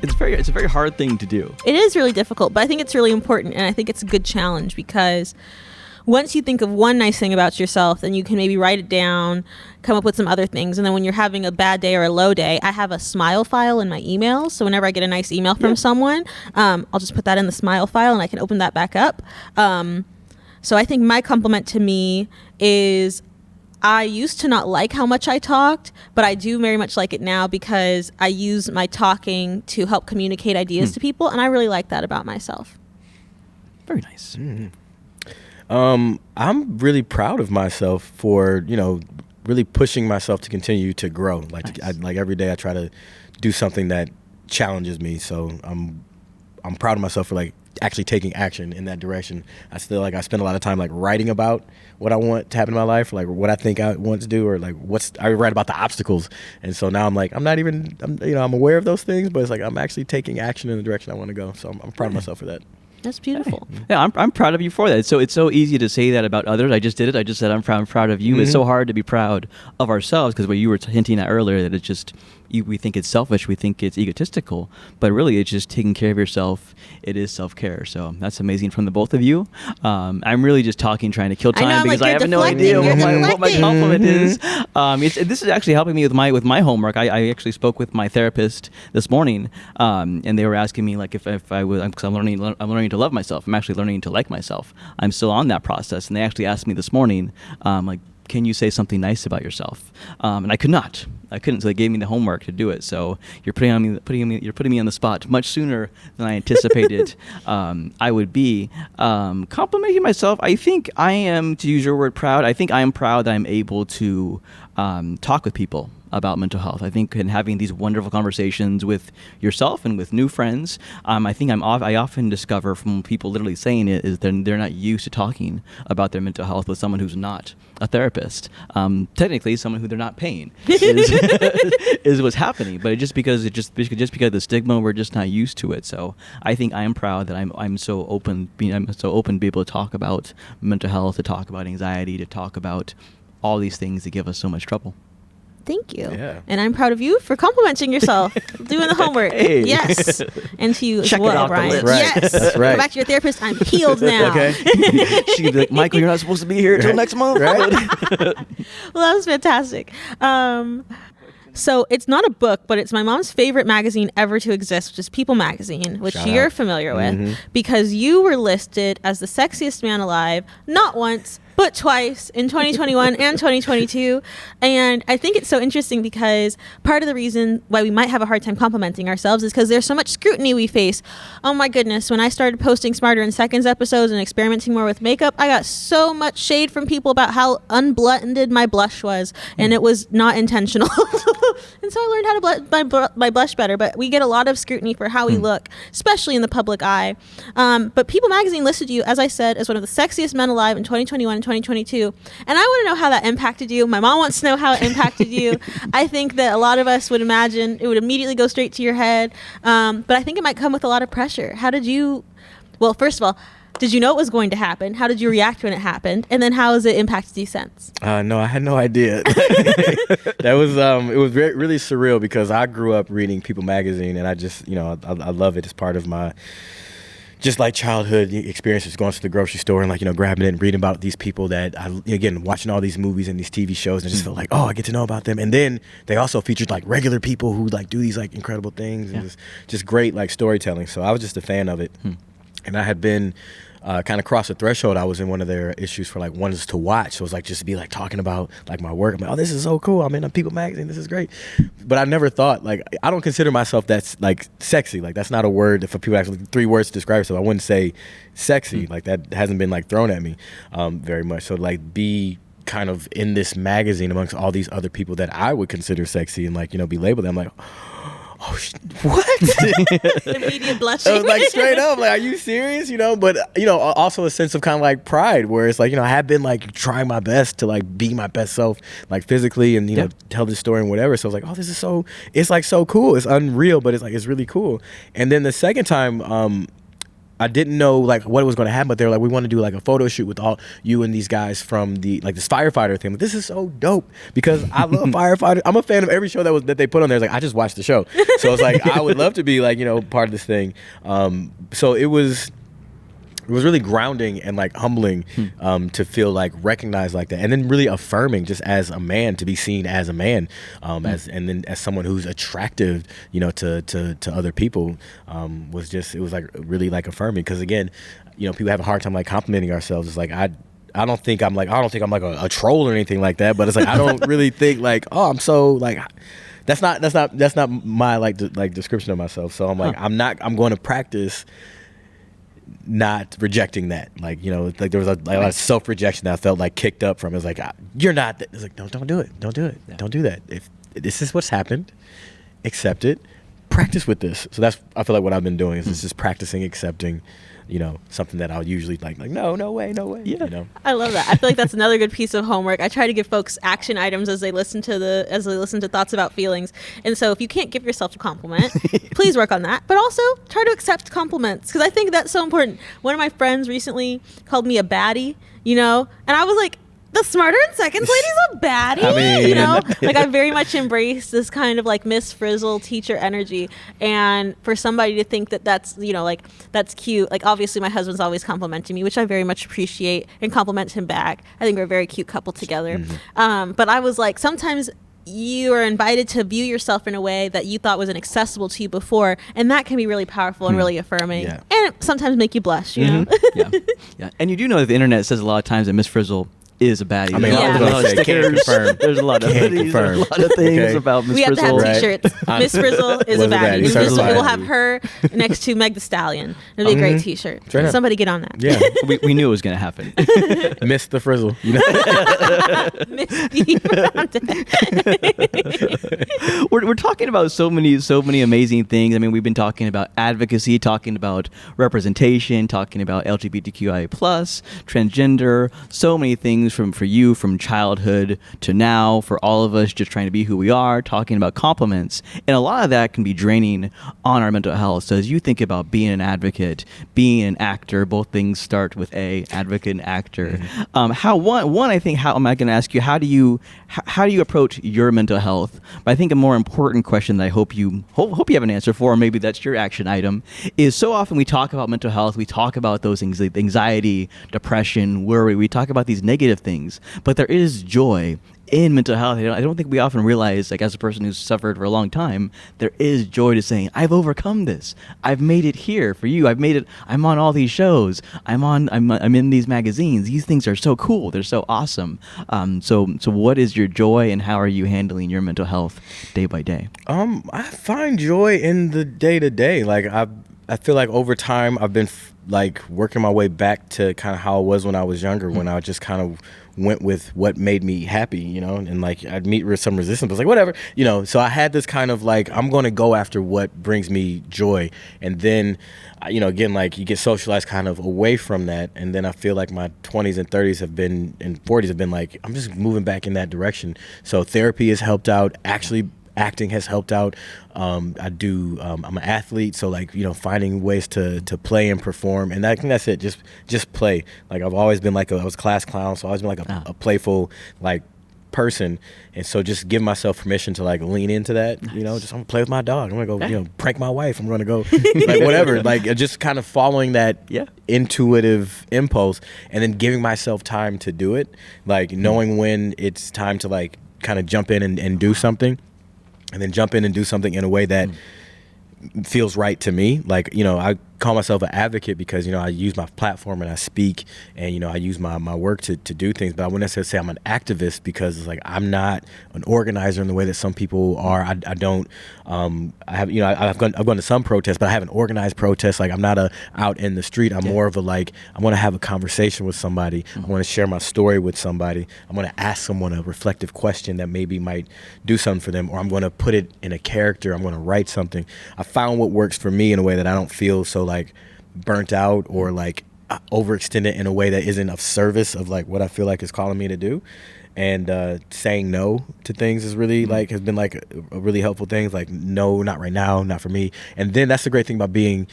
It's a very hard thing to do. It is really difficult, but I think it's really important, and I think it's a good challenge because once you think of one nice thing about yourself, then you can maybe write it down, come up with some other things, and then when you're having a bad day or a low day, I have a smile file in my emails, so whenever I get a nice email from someone, I'll just put that in the smile file, and I can open that back up. So I think my compliment to me is, I used to not like how much I talked, but I do very much like it now because I use my talking to help communicate ideas to people, and I really like that about myself. Very nice. I'm really proud of myself for, really pushing myself to continue to grow. Like every day I try to do something that challenges me. So I'm proud of myself for actually taking action in that direction. I still I spend a lot of time writing about what I want to happen in my life, what I think I want to do, or I write about the obstacles. And so now I'm I'm aware of those things, but it's I'm actually taking action in the direction I want to go. So I'm proud of myself for that. That's beautiful. Yeah, I'm proud of you for that. It's so easy to say that about others. I just did it. I just said I'm proud of you. It's so hard to be proud of ourselves because what you were hinting at earlier, that it's just we think it's selfish, we think it's egotistical, but really it's just taking care of yourself. It is self-care. So that's amazing from the both of you. I'm really just trying to kill time because I have no idea what my compliment is. This is actually helping me with my homework. I actually spoke with my therapist this morning, and they were asking me if I was, because I'm learning to love myself. I'm actually learning to like myself. I'm still on that process, and they actually asked me this morning, can you say something nice about yourself? And I couldn't, so they gave me the homework to do it. So you're putting me on the spot much sooner than I anticipated I would be. Complimenting myself, I think I am, to use your word, proud. I think I am proud that I'm able to talk with people about mental health. I think in having these wonderful conversations with yourself and with new friends, I think I often discover from people literally saying it is they're not used to talking about their mental health with someone who's not a therapist. Technically, someone who they're not paying is what's happening. But just because of the stigma, we're just not used to it. So I think I am proud that I'm so open to be able to talk about mental health, to talk about anxiety, to talk about all these things that give us so much trouble. Thank you. Yeah. And I'm proud of you for complimenting yourself, doing the homework. Hey. Yes. And to you Check as it well, off the Brian. list. Right. Yes. That's right. Go back to your therapist. I'm healed now. Okay. She'd be like, Michael, you're not supposed to be here until next month. Right? Well, that was fantastic. So it's not a book, but it's my mom's favorite magazine ever to exist, which is People Magazine, which Shout you're out. familiar with, because you were listed as the sexiest man alive, not once, but twice in 2021 and 2022. And I think it's so interesting because part of the reason why we might have a hard time complimenting ourselves is because there's so much scrutiny we face. Oh my goodness, when I started posting Smarter in Seconds episodes and experimenting more with makeup, I got so much shade from people about how unblended my blush was, and it was not intentional. And so I learned how to my blush better. But we get a lot of scrutiny for how we look, especially in the public eye. But People Magazine listed you, as I said, as one of the sexiest men alive in 2021 and 2022. And I want to know how that impacted you. My mom wants to know how it impacted you. I think that a lot of us would imagine it would immediately go straight to your head. But I think it might come with a lot of pressure. How did you, well, first of all, did you know it was going to happen? How did you react when it happened? And then how has it impacted you since? No, I had no idea. That was it was really surreal because I grew up reading People Magazine, and I just, you know, I love it as part of my just like childhood experiences, going to the grocery store and, like, you know, grabbing it and reading about these people that again, watching all these movies and these TV shows, and I just felt like, oh, I get to know about them. And then they also featured like regular people who like do these like incredible things and just great like storytelling. So I was just a fan of it. And I had been kind of crossed the threshold. I was in one of their issues for like ones to watch. So it was like just to be like talking about like my work. I'm like, oh, this is so cool. I'm in a People Magazine. This is great. But I never thought, like, I don't consider myself that's like sexy. Like, that's not a word for people actually 3 words to describe yourself. I wouldn't say sexy. Like, that hasn't been like thrown at me very much. So like be kind of in this magazine amongst all these other people that I would consider sexy and like, you know, be labeled. I'm like, oh, what? Immediate blushing. I was like, straight up, like, are you serious? You know, but, you know, also a sense of kind of like pride where it's like, you know, I have been like trying my best to like be my best self, like physically and, you know, tell this story and whatever. So I was like, oh, this is so, it's like so cool. It's unreal, but it's like, it's really cool. And then the second time, I didn't know like what was going to happen, but they were like, we want to do like a photo shoot with all you and these guys from the like this firefighter thing. Like, this is so dope because I love firefighters. I'm a fan of every show that they put on there. It's like, I just watched the show, so it's like I would love to be like, you know, part of this thing. So it was really grounding and like humbling to feel like recognized like that, and then really affirming just as a man to be seen as a man, and then as someone who's attractive, you know, to other people, it was like really like affirming because again, you know, people have a hard time like complimenting ourselves. It's like I don't think I'm like a troll or anything like that, but it's like I don't really think like, oh, I'm so like. That's not my like description of myself. So I'm like I'm going to practice not rejecting that, like, you know, like there was a lot of self-rejection that I felt like kicked up from. It was like, you're not it's like, don't do it, don't do that. If this is what's happened, accept it, practice with this. So that's, I feel like what I've been doing is just practicing accepting, you know, something that I'll usually like no way, you know. I love that. I feel like that's another good piece of homework. I try to give folks action items as they listen to thoughts about feelings. And so if you can't give yourself a compliment, please work on that. But also try to accept compliments, because I think that's so important. One of my friends recently called me a baddie, you know, and I was like, the Smarter in Seconds lady's a baddie, I mean, you know? Like, I very much embrace this kind of like Miss Frizzle teacher energy. And for somebody to think that that's, you know, like, that's cute. Like, obviously my husband's always complimenting me, which I very much appreciate, and compliment him back. I think we're a very cute couple together. But I was like, sometimes you are invited to view yourself in a way that you thought was inaccessible to you before, and that can be really powerful and really affirming, and sometimes make you blush, you know? Yeah. And you do know that the internet says a lot of times that Miss Frizzle is a baddie. I mean, Yeah. I was There's a gonna lot of say, can't stickers. confirm. There's a lot of Can't hoodies. confirm. There's a lot of things Okay. about Miss We have to Frizzle. have t-shirts. Miss Frizzle is a Was a baddie. baddie. Certified. We'll have her next to Meg the Stallion. It'll be a great t-shirt. Straight up. Somebody get on that. Yeah. we knew it was going to happen. Miss the Frizzle, you know. Miss Steve. We're talking about so many amazing things. I mean, we've been talking about advocacy, talking about representation, talking about LGBTQIA+, transgender, so many things from childhood to now, for all of us just trying to be who we are, talking about compliments. And a lot of that can be draining on our mental health. So as you think about being an advocate, being an actor, both things start with A, advocate and actor. How am I going to ask you, how do you approach your mental health? But I think a more important question that I hope you have an answer for, or maybe that's your action item, is so often we talk about mental health, we talk about those things, like anxiety, depression, worry, we talk about these negative things, but there is joy in mental health. I don't think we often realize, like, as a person who's suffered for a long time, there is joy to saying, I've overcome this. I've made it here for you. I've made it. I'm on all these shows. I'm in these magazines. These things are so cool. They're so awesome. So what is your joy, and how are you handling your mental health day by day? I find joy in the day to day. Like, I feel like over time I've been like working my way back to kind of how I was when I was younger, when I just kind of went with what made me happy, you know, and like I'd meet with some resistance, but it's like whatever, you know. So I had this kind of like, I'm going to go after what brings me joy. And then, you know, again, like you get socialized kind of away from that. And then I feel like my 20s and 30s have been, and 40s have been like, I'm just moving back in that direction. So therapy has helped out. Actually, acting has helped out. I'm an athlete, so like, you know, finding ways to play and perform, and I think that's it. Just play. Like I've always been like I was a class clown, so I've always been like a playful like person, and so just give myself permission to like lean into that. Nice. You know, just I'm gonna play with my dog. I'm gonna go, you know, prank my wife. I'm gonna go like whatever. Like just kind of following that intuitive impulse, and then giving myself time to do it. Like knowing when it's time to like kind of jump in and do something. And then jump in and do something in a way that feels right to me. Like, you know, I call myself an advocate because, you know, I use my platform and I speak, and, you know, I use my work to do things. But I wouldn't necessarily say I'm an activist because it's like I'm not an organizer in the way that some people are. I don't. I have, you know, I've gone to some protests, but I haven't organized protests. Like I'm not out in the street. I'm more of a like I want to have a conversation with somebody. I want to share my story with somebody. I want to ask someone a reflective question that maybe might do something for them, or I'm going to put it in a character. I'm going to write something. I found what works for me in a way that I don't feel so like burnt out or like overextended in a way that isn't of service of like what I feel like is calling me to do. And saying no to things is really like has been like a really helpful thing. Like no, not right now, not for me. And then that's the great thing about being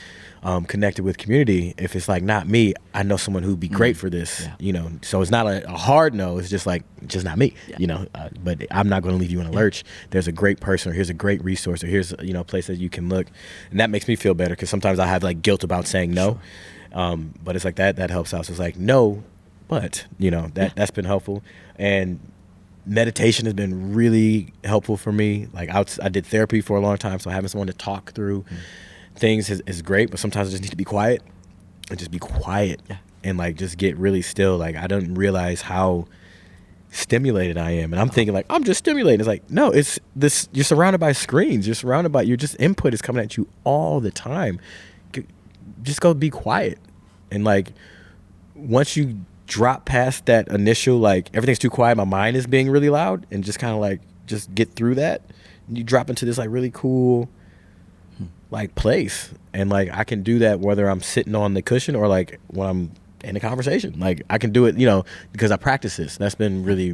connected with community. If it's like not me, I know someone who'd be great for this. You know, so it's not a hard no. It's just like just not me. You know, but I'm not going to leave you in a lurch. There's a great person, or here's a great resource, or here's, you know, a place that you can look, and that makes me feel better because sometimes I have like guilt about saying no. But it's like that helps out. So it's like no, but you know that's been helpful. And meditation has been really helpful for me. Like I did therapy for a long time, so having someone to talk through things is great. But sometimes I just need to be quiet and just be quiet and like just get really still. Like I didn't realize how stimulated I am, and I'm thinking like I'm just stimulated. It's like no, it's this. You're surrounded by screens. You're surrounded by your just input is coming at you all the time. Just go be quiet, and like once you drop past that initial like everything's too quiet, my mind is being really loud, and just kind of like just get through that, and you drop into this like really cool like place, and like I can do that whether I'm sitting on the cushion or like when I'm in a conversation. Like I can do it, you know, because I practice this. That's been really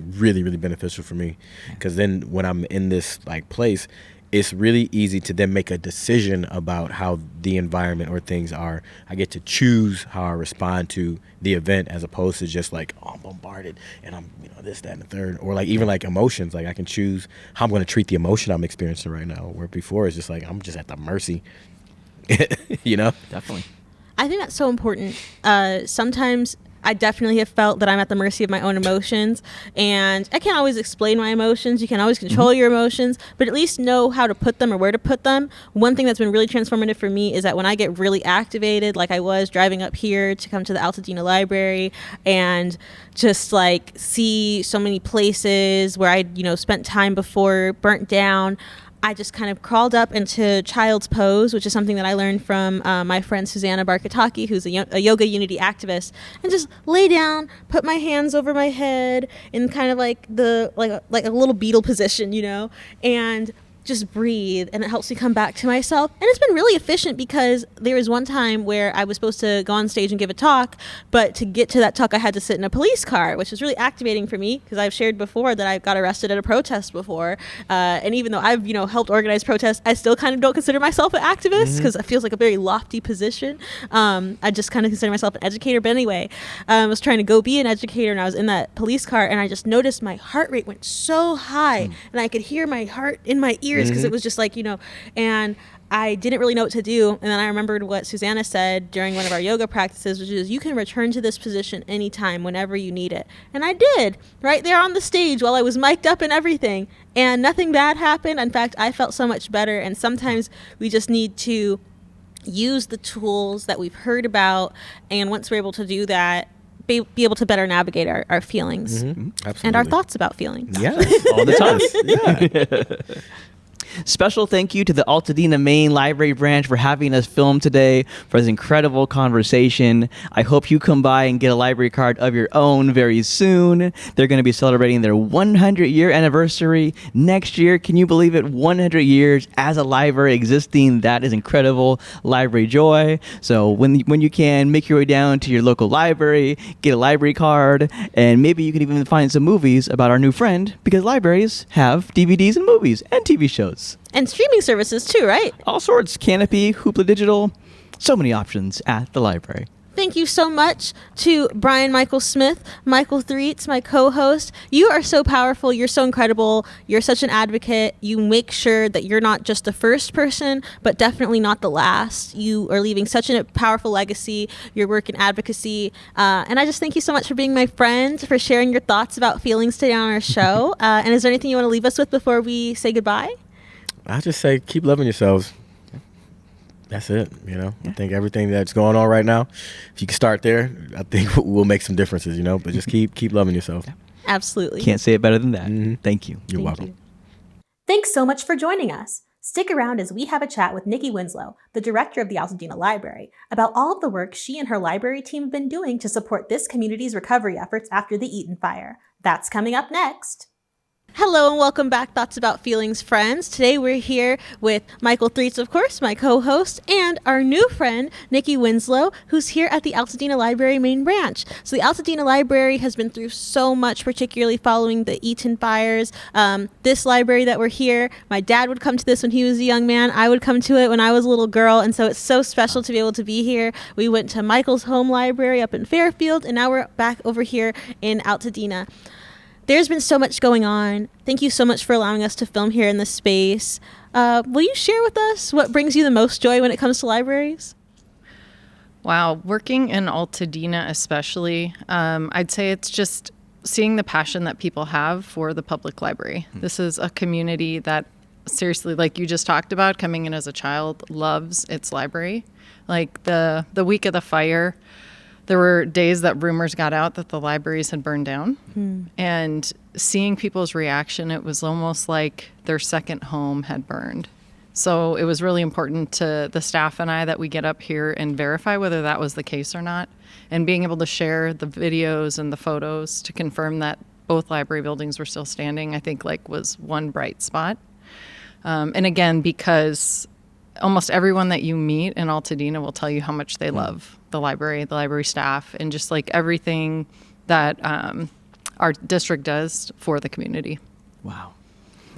beneficial for me, because then when I'm in this like place, it's really easy to then make a decision about how the environment or things are. I get to choose how I respond to the event, as opposed to just like, oh, I'm bombarded and I'm, you know, this, that, and the third. Or like even like emotions, like I can choose how I'm going to treat the emotion I'm experiencing right now. Where before it's just like, I'm just at the mercy, you know? Definitely. I think that's so important. Sometimes I definitely have felt that I'm at the mercy of my own emotions, and I can't always explain my emotions. You can't always control your emotions, but at least know how to put them or where to put them. One thing that's been really transformative for me is that when I get really activated, like I was driving up here to come to the Altadena Library and just like see so many places where I'd, you know, spent time before burnt down, I just kind of crawled up into child's pose, which is something that I learned from my friend Susanna Barkataki, who's a yoga unity activist, and just lay down, put my hands over my head in kind of like like a little beetle position, you know, and just breathe, and it helps me come back to myself. And it's been really efficient, because there was one time where I was supposed to go on stage and give a talk, but to get to that talk I had to sit in a police car, which was really activating for me, because I've shared before that I got arrested at a protest before, and even though I've, you know, helped organize protests, I still kind of don't consider myself an activist, because it feels like a very lofty position. I just kind of consider myself an educator. But anyway, I was trying to go be an educator, and I was in that police car, and I just noticed my heart rate went so high, and I could hear my heart in my ears, because it was just like, you know, and I didn't really know what to do. And then I remembered what Susanna said during one of our yoga practices, which is you can return to this position anytime, whenever you need it. And I did, right there on the stage while I was mic'd up and everything. And nothing bad happened. In fact, I felt so much better. And sometimes we just need to use the tools that we've heard about. And once we're able to do that, be able to better navigate our feelings and our thoughts about feelings. Yeah, all the time. Special thank you to the Altadena Main Library branch for having us film today for this incredible conversation. I hope you come by and get a library card of your own very soon. They're going to be celebrating their 100-year anniversary next year. Can you believe it? 100 years as a library existing. That is incredible library joy. So when you can, make your way down to your local library, get a library card, and maybe you can even find some movies about our new friend, because libraries have DVDs and movies and TV shows. And streaming services too, right? All sorts. Canopy, Hoopla Digital. So many options at the library. Thank you so much to Brian Michael Smith, Michael Threets, my co-host. You are so powerful. You're so incredible. You're such an advocate. You make sure that you're not just the first person, but definitely not the last. You are leaving such a powerful legacy, your work in advocacy. And I just thank you so much for being my friend, for sharing your thoughts about feelings today on our show. And is there anything you want to leave us with before we say goodbye? I'll just say, keep loving yourselves. That's it. I think everything that's going on right now, if you can start there, I think we'll make some differences, but just keep loving yourself. Absolutely. Can't say it better than that. Mm-hmm. Thank you. You're welcome. Thanks so much for joining us. Stick around as we have a chat with Nikki Winslow, the director of the Altadena Library, about all of the work she and her library team have been doing to support this community's recovery efforts after the Eaton fire. That's coming up next. Hello and welcome back, Thoughts About Feelings friends. Today we're here with Michael Threets, of course, my co-host, and our new friend, Nikki Winslow, who's here at the Altadena Library main branch. So the Altadena Library has been through so much, particularly following the Eaton fires. This library that we're here, my dad would come to this when he was a young man. I would come to it when I was a little girl, and so it's so special to be able to be here. We went to Michael's home library up in Fairfield, and now we're back over here in Altadena. There's been so much going on. Thank you so much for allowing us to film here in this space. Will you share with us what brings you the most joy when it comes to libraries? Wow, working in Altadena especially, I'd say it's just seeing the passion that people have for the public library. This is a community that, seriously, like you just talked about, coming in as a child, loves its library. Like the week of the fire, there were days that rumors got out that the libraries had burned down. And seeing people's reaction, it was almost like their second home had burned. So it was really important to the staff and I that we get up here and verify whether that was the case or not. And being able to share the videos and the photos to confirm that both library buildings were still standing, I think was one bright spot. And again, because almost everyone that you meet in Altadena will tell you how much they love the library staff, and just everything that our district does for the community. Wow.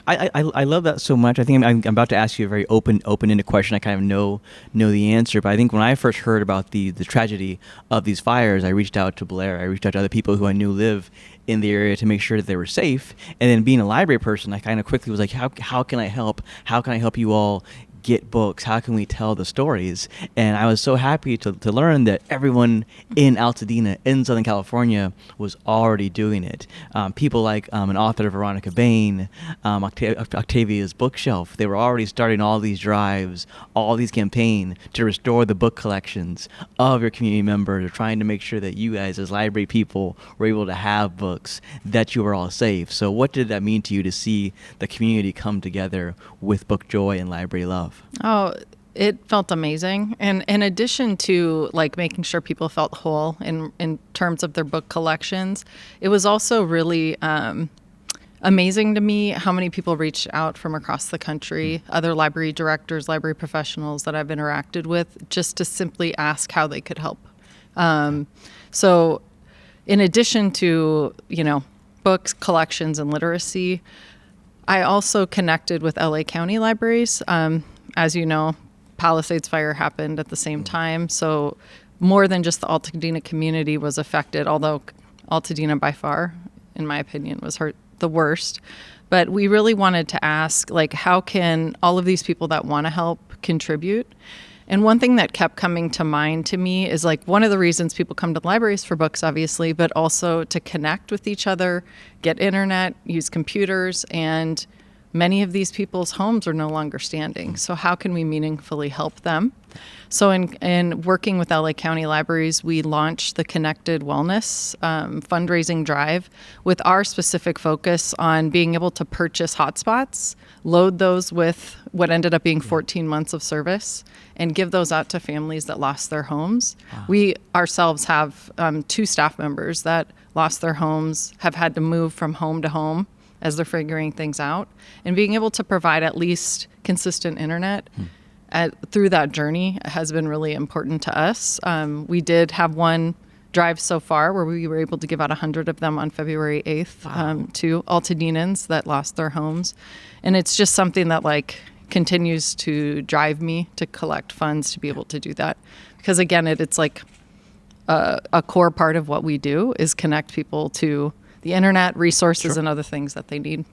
I love that so much. I think I'm about to ask you a very open-ended question. I kind of know the answer, but I think when I first heard about the tragedy of these fires, I reached out to Blair. I reached out to other people who I knew live in the area to make sure that they were safe. And then being a library person, I kind of quickly was like, how can I help? How can I help you all get books? How can we tell the stories? And I was so happy to learn that everyone in Altadena, in Southern California, was already doing it. People like an author, Veronica Bane, Octavia's Bookshelf, they were already starting all these drives, all these campaigns to restore the book collections of your community members. They're trying to make sure that you guys as library people were able to have books, that you were all safe. So what did that mean to you to see the community come together with book joy and library love? Oh, it felt amazing. And in addition to making sure people felt whole in terms of their book collections, it was also really amazing to me how many people reached out from across the country, other library directors, library professionals that I've interacted with, just to simply ask how they could help. So in addition to, books, collections, and literacy, I also connected with LA County libraries. As you know, Palisades Fire happened at the same time. So more than just the Altadena community was affected, although Altadena by far, in my opinion, was hurt the worst. But we really wanted to ask, how can all of these people that want to help contribute? And one thing that kept coming to mind to me is one of the reasons people come to libraries for books, obviously, but also to connect with each other, get internet, use computers, and many of these people's homes are no longer standing. So how can we meaningfully help them? So in working with LA County Libraries, we launched the Connected Wellness fundraising drive with our specific focus on being able to purchase hotspots, load those with what ended up being 14 months of service, and give those out to families that lost their homes. Wow. We ourselves have 2 staff members that lost their homes, have had to move from home to home as they're figuring things out, and being able to provide at least consistent internet through that journey has been really important to us. We did have one drive so far where we were able to give out 100 of them on February 8th to Altadenans that lost their homes. And it's just something that continues to drive me to collect funds to be able to do that. Because again, it's like a core part of what we do is connect people to the internet, resources, and other things that they need.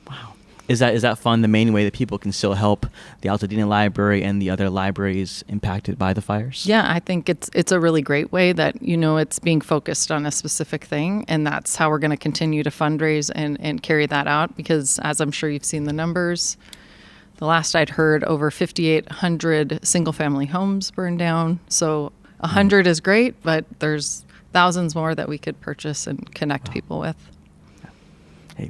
Wow. Is that fund the main way that people can still help the Altadena Library and the other libraries impacted by the fires? Yeah, I think it's a really great way that, it's being focused on a specific thing, and that's how we're going to continue to fundraise and carry that out, because as I'm sure you've seen the numbers, the last I'd heard, over 5,800 single-family homes burned down. So 100 is great, but there's thousands more that we could purchase and connect people with.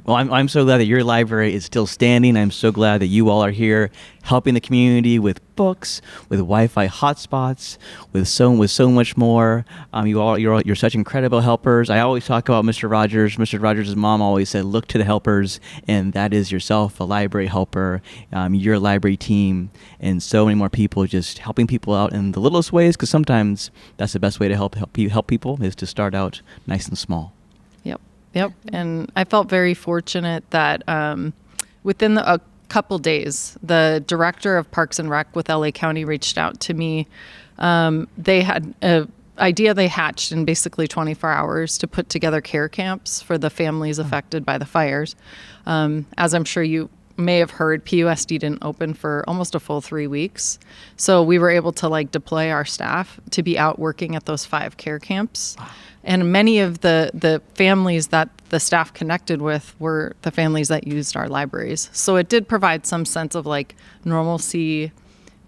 Well, I'm so glad that your library is still standing. I'm so glad that you all are here helping the community with books, with Wi-Fi hotspots, with so much more. You're such incredible helpers. I always talk about Mr. Rogers. Mr. Rogers' mom always said, "Look to the helpers," and that is yourself, a library helper, your library team, and so many more people just helping people out in the littlest ways. Because sometimes that's the best way to help people is to start out nice and small. Yep. And I felt very fortunate that within a couple days, the director of Parks and Rec with LA County reached out to me. They had an idea they hatched in basically 24 hours to put together care camps for the families affected by the fires. As I'm sure you may have heard, PUSD didn't open for almost a full 3 weeks. So we were able to deploy our staff to be out working at those 5 care camps. Wow. And many of the families that the staff connected with were the families that used our libraries. So it did provide some sense of normalcy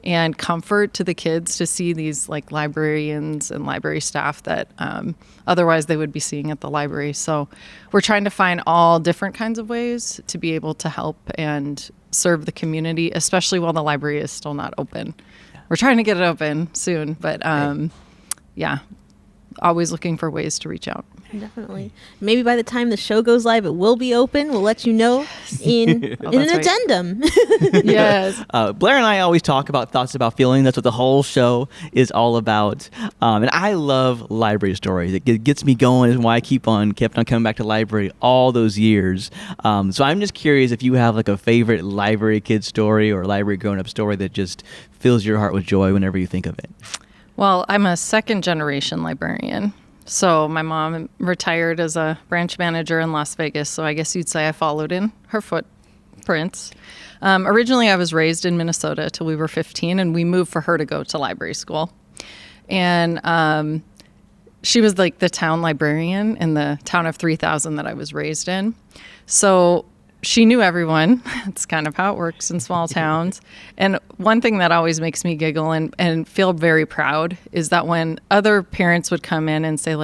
and comfort to the kids to see these librarians and library staff that otherwise they would be seeing at the library. So we're trying to find all different kinds of ways to be able to help and serve the community, especially while the library is still not open. Yeah. We're trying to get it open soon, but yeah. Always looking for ways to reach out. Definitely. Maybe by the time the show goes live, it will be open. We'll let you know in an addendum. Yes. Blair and I always talk about thoughts about feeling. That's what the whole show is all about. And I love library stories. It gets me going. Is why I kept on coming back to library all those years. So I'm just curious if you have a favorite library kid story or library grown up story that just fills your heart with joy whenever you think of it. Well, I'm a second-generation librarian. So my mom retired as a branch manager in Las Vegas, so I guess you'd say I followed in her footprints. Originally, I was raised in Minnesota till we were 15, and we moved for her to go to library school. And she was the town librarian in the town of 3,000 that I was raised in. So she knew everyone. It's kind of how it works in small towns. And one thing that always makes me giggle and feel very proud is that when other parents would come in and say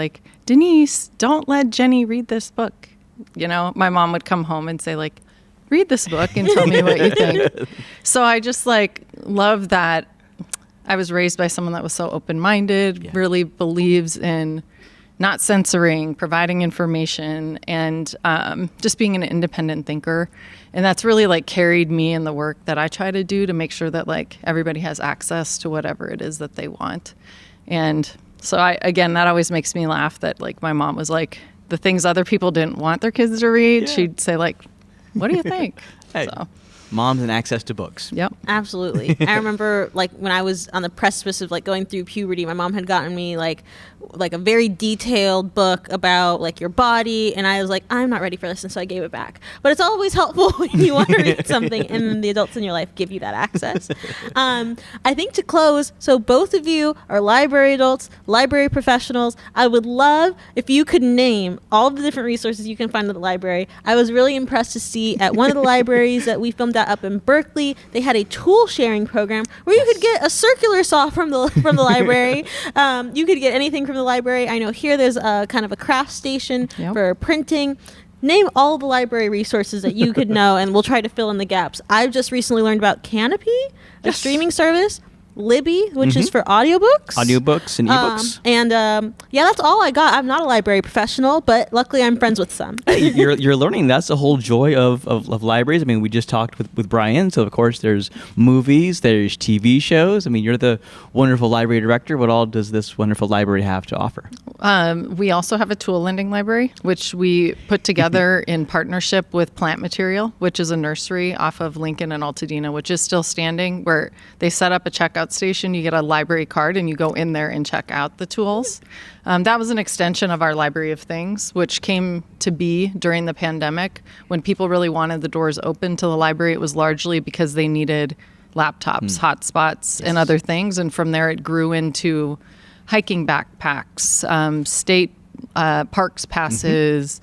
Denise, don't let Jenny read this book. My mom would come home and say read this book and tell me what you think. So I just love that I was raised by someone that was so open-minded, really believes in not censoring, providing information, and just being an independent thinker. And that's really carried me in the work that I try to do to make sure that everybody has access to whatever it is that they want. And so that always makes me laugh that my mom was the things other people didn't want their kids to read, she'd say what do you think? Hey. So. Moms and access to books. Yep. Absolutely. I remember when I was on the precipice of going through puberty, my mom had gotten me like a very detailed book about like your body, and I was like, I'm not ready for this, and so I gave it back. But it's always helpful when you want to read something and the adults in your life give you that access. I think to close, so both of you are library adults, library professionals. I would love if you could name all of the different resources you can find at the library. I was really impressed to see at one of the libraries that we filmed at up in Berkeley, they had a tool sharing program where you could get a circular saw from the library. You could get anything from the library. I know here there's a kind of a craft station for printing. Name all the library resources that you could know, and we'll try to fill in the gaps. I've just recently learned about Canopy, a streaming service. Libby, which is for audiobooks. Audiobooks and ebooks. Yeah, that's all I got. I'm not a library professional, but luckily I'm friends with some. Hey, you're learning. That's the whole joy of libraries. I mean, we just talked with Brian, so of course there's movies, there's TV shows. I mean, you're the wonderful library director. What all does this wonderful library have to offer? We also have a tool lending library, which we put together in partnership with Plant Material, which is a nursery off of Lincoln and Altadena, which is still standing, where they set up a checkout station. You get a library card and you go in there and check out the tools. That was an extension of our Library of Things, which came to be during the pandemic when people really wanted the doors open to the library. It was largely because they needed laptops, hotspots, and other things. And from there, it grew into hiking backpacks, state parks passes,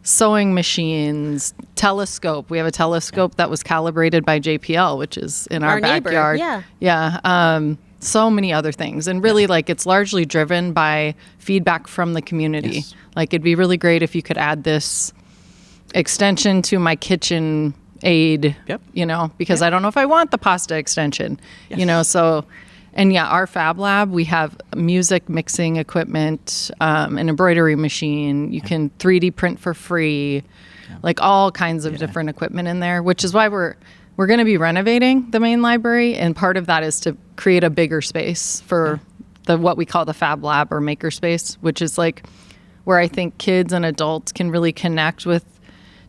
sewing machines, telescope. We have a telescope that was calibrated by JPL, which is in our backyard. Neighbor, So many other things. And really, like, it's largely driven by feedback from the community. Yes. Like, it'd be really great if you could add this extension to my kitchen aid, you know, because I don't know if I want the pasta extension, you know, so... And our Fab Lab, we have music mixing equipment, an embroidery machine. You can 3D print for free, like all kinds of different equipment in there, which is why we're going to be renovating the main library. And part of that is to create a bigger space for what we call the Fab Lab or makerspace, which is like where I think kids and adults can really connect with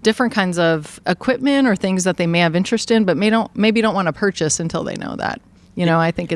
different kinds of equipment or things that they may have interest in, but maybe don't want to purchase until they know that. You know, I think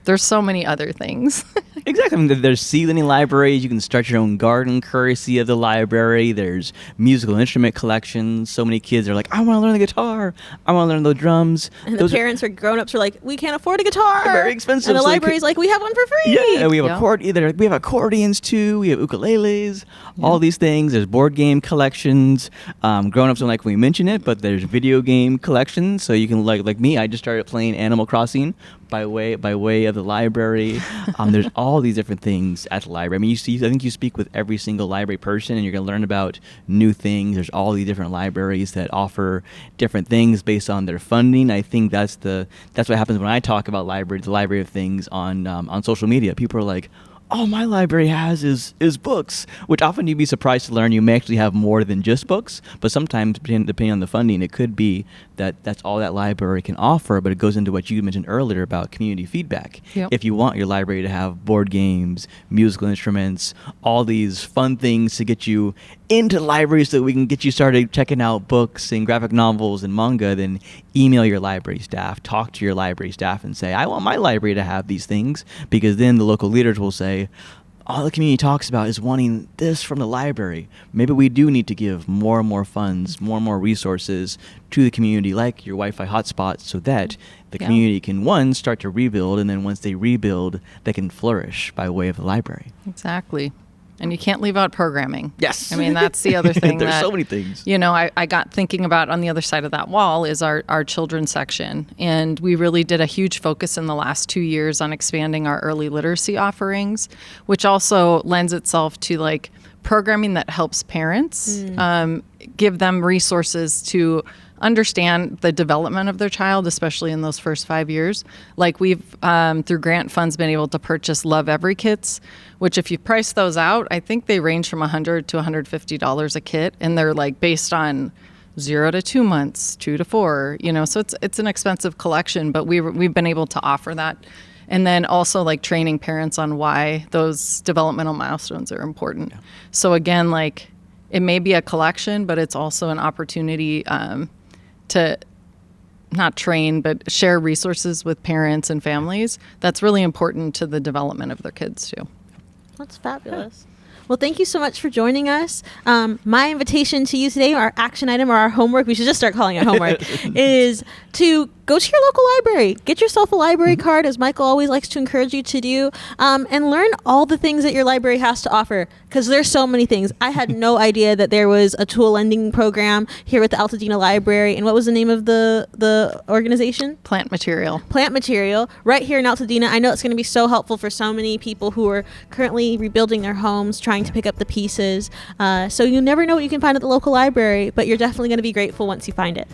there's so many other things. Exactly. I mean, there's seedling libraries. You can start your own garden courtesy of the library. There's musical instrument collections. So many kids are like, I want to learn the guitar. I want to learn the drums. And the parents or grown-ups are like, we can't afford a guitar. They're very expensive. And the so library's like, we have one for free. Yeah, and we have we have accordions too. We have ukuleles. All these things. There's board game collections. Grown-ups don't like when we mention it, but there's video game collections. So you can like me. I just started playing Animal Crossing by way of the library. There's all these different things at the library. I mean, I think you speak with every single library person, and you're going to learn about new things. There's all these different libraries that offer different things based on their funding. I think that's what happens when I talk about the Library of Things on social media. People are like, all my library has is books, which often you'd be surprised to learn you may actually have more than just books, but sometimes depending on the funding, it could be that that's all that library can offer, but it goes into what you mentioned earlier about community feedback. Yep. If you want your library to have board games, musical instruments, all these fun things to get you into libraries so that we can get you started checking out books and graphic novels and manga, then email your library staff, talk to your library staff and say, I want my library to have these things, because then the local leaders will say, all the community talks about is wanting this from the library. Maybe we do need to give more and more funds, more and more resources to the community, like your Wi-Fi hotspots, so that the community can, one, start to rebuild, and then once they rebuild, they can flourish by way of the library. Exactly. And you can't leave out programming. Yes. I mean, that's the other thing. There's so many things. You know, I got thinking about on the other side of that wall is our children's section. And we really did a huge focus in the last 2 years on expanding our early literacy offerings, which also lends itself to like programming that helps parents, give them resources to understand the development of their child, especially in those first 5 years. Like we've, through grant funds, been able to purchase Love Every kits, which if you price those out, I think they range from $100 to $150 a kit. And they're like based on 0 to 2 months, 2 to 4, you know, so it's an expensive collection, but we've been able to offer that. And then also like training parents on why those developmental milestones are important. Yeah. So again, like it may be a collection, but it's also an opportunity to not train, but share resources with parents and families. That's really important to the development of their kids too. That's fabulous. Well, thank you so much for joining us. My invitation to you today, our action item or our homework, we should just start calling it homework, is to go to your local library. Get yourself a library card, as Michael always likes to encourage you to do, and learn all the things that your library has to offer, because there's so many things. I had no idea that there was a tool lending program here at the Altadena Library. And what was the name of the organization? Plant material. Plant material, right here in Altadena. I know it's going to be so helpful for so many people who are currently rebuilding their homes, trying to pick up the pieces. So you never know what you can find at the local library, but you're definitely going to be grateful once you find it.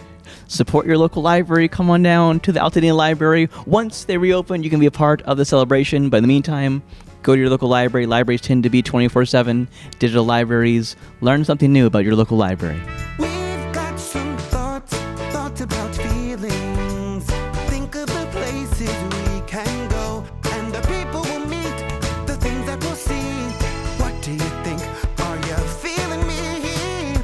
Support your local library. Come on down to the Altadena Library. Once they reopen, you can be a part of the celebration. But in the meantime, go to your local library. Libraries tend to be 24/7. Digital libraries. Learn something new about your local library. We've got some thoughts about feelings. Think of the places we can go, and the people we'll meet, the things that we'll see. What do you think? Are you feeling me?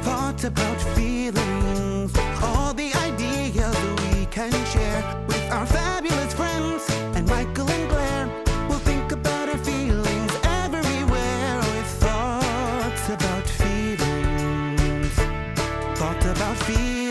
Thoughts about feelings. All the ideas we can share with our fabulous friends and Michael and Blair. We'll think about our feelings everywhere with thoughts about feelings. Thoughts about feelings.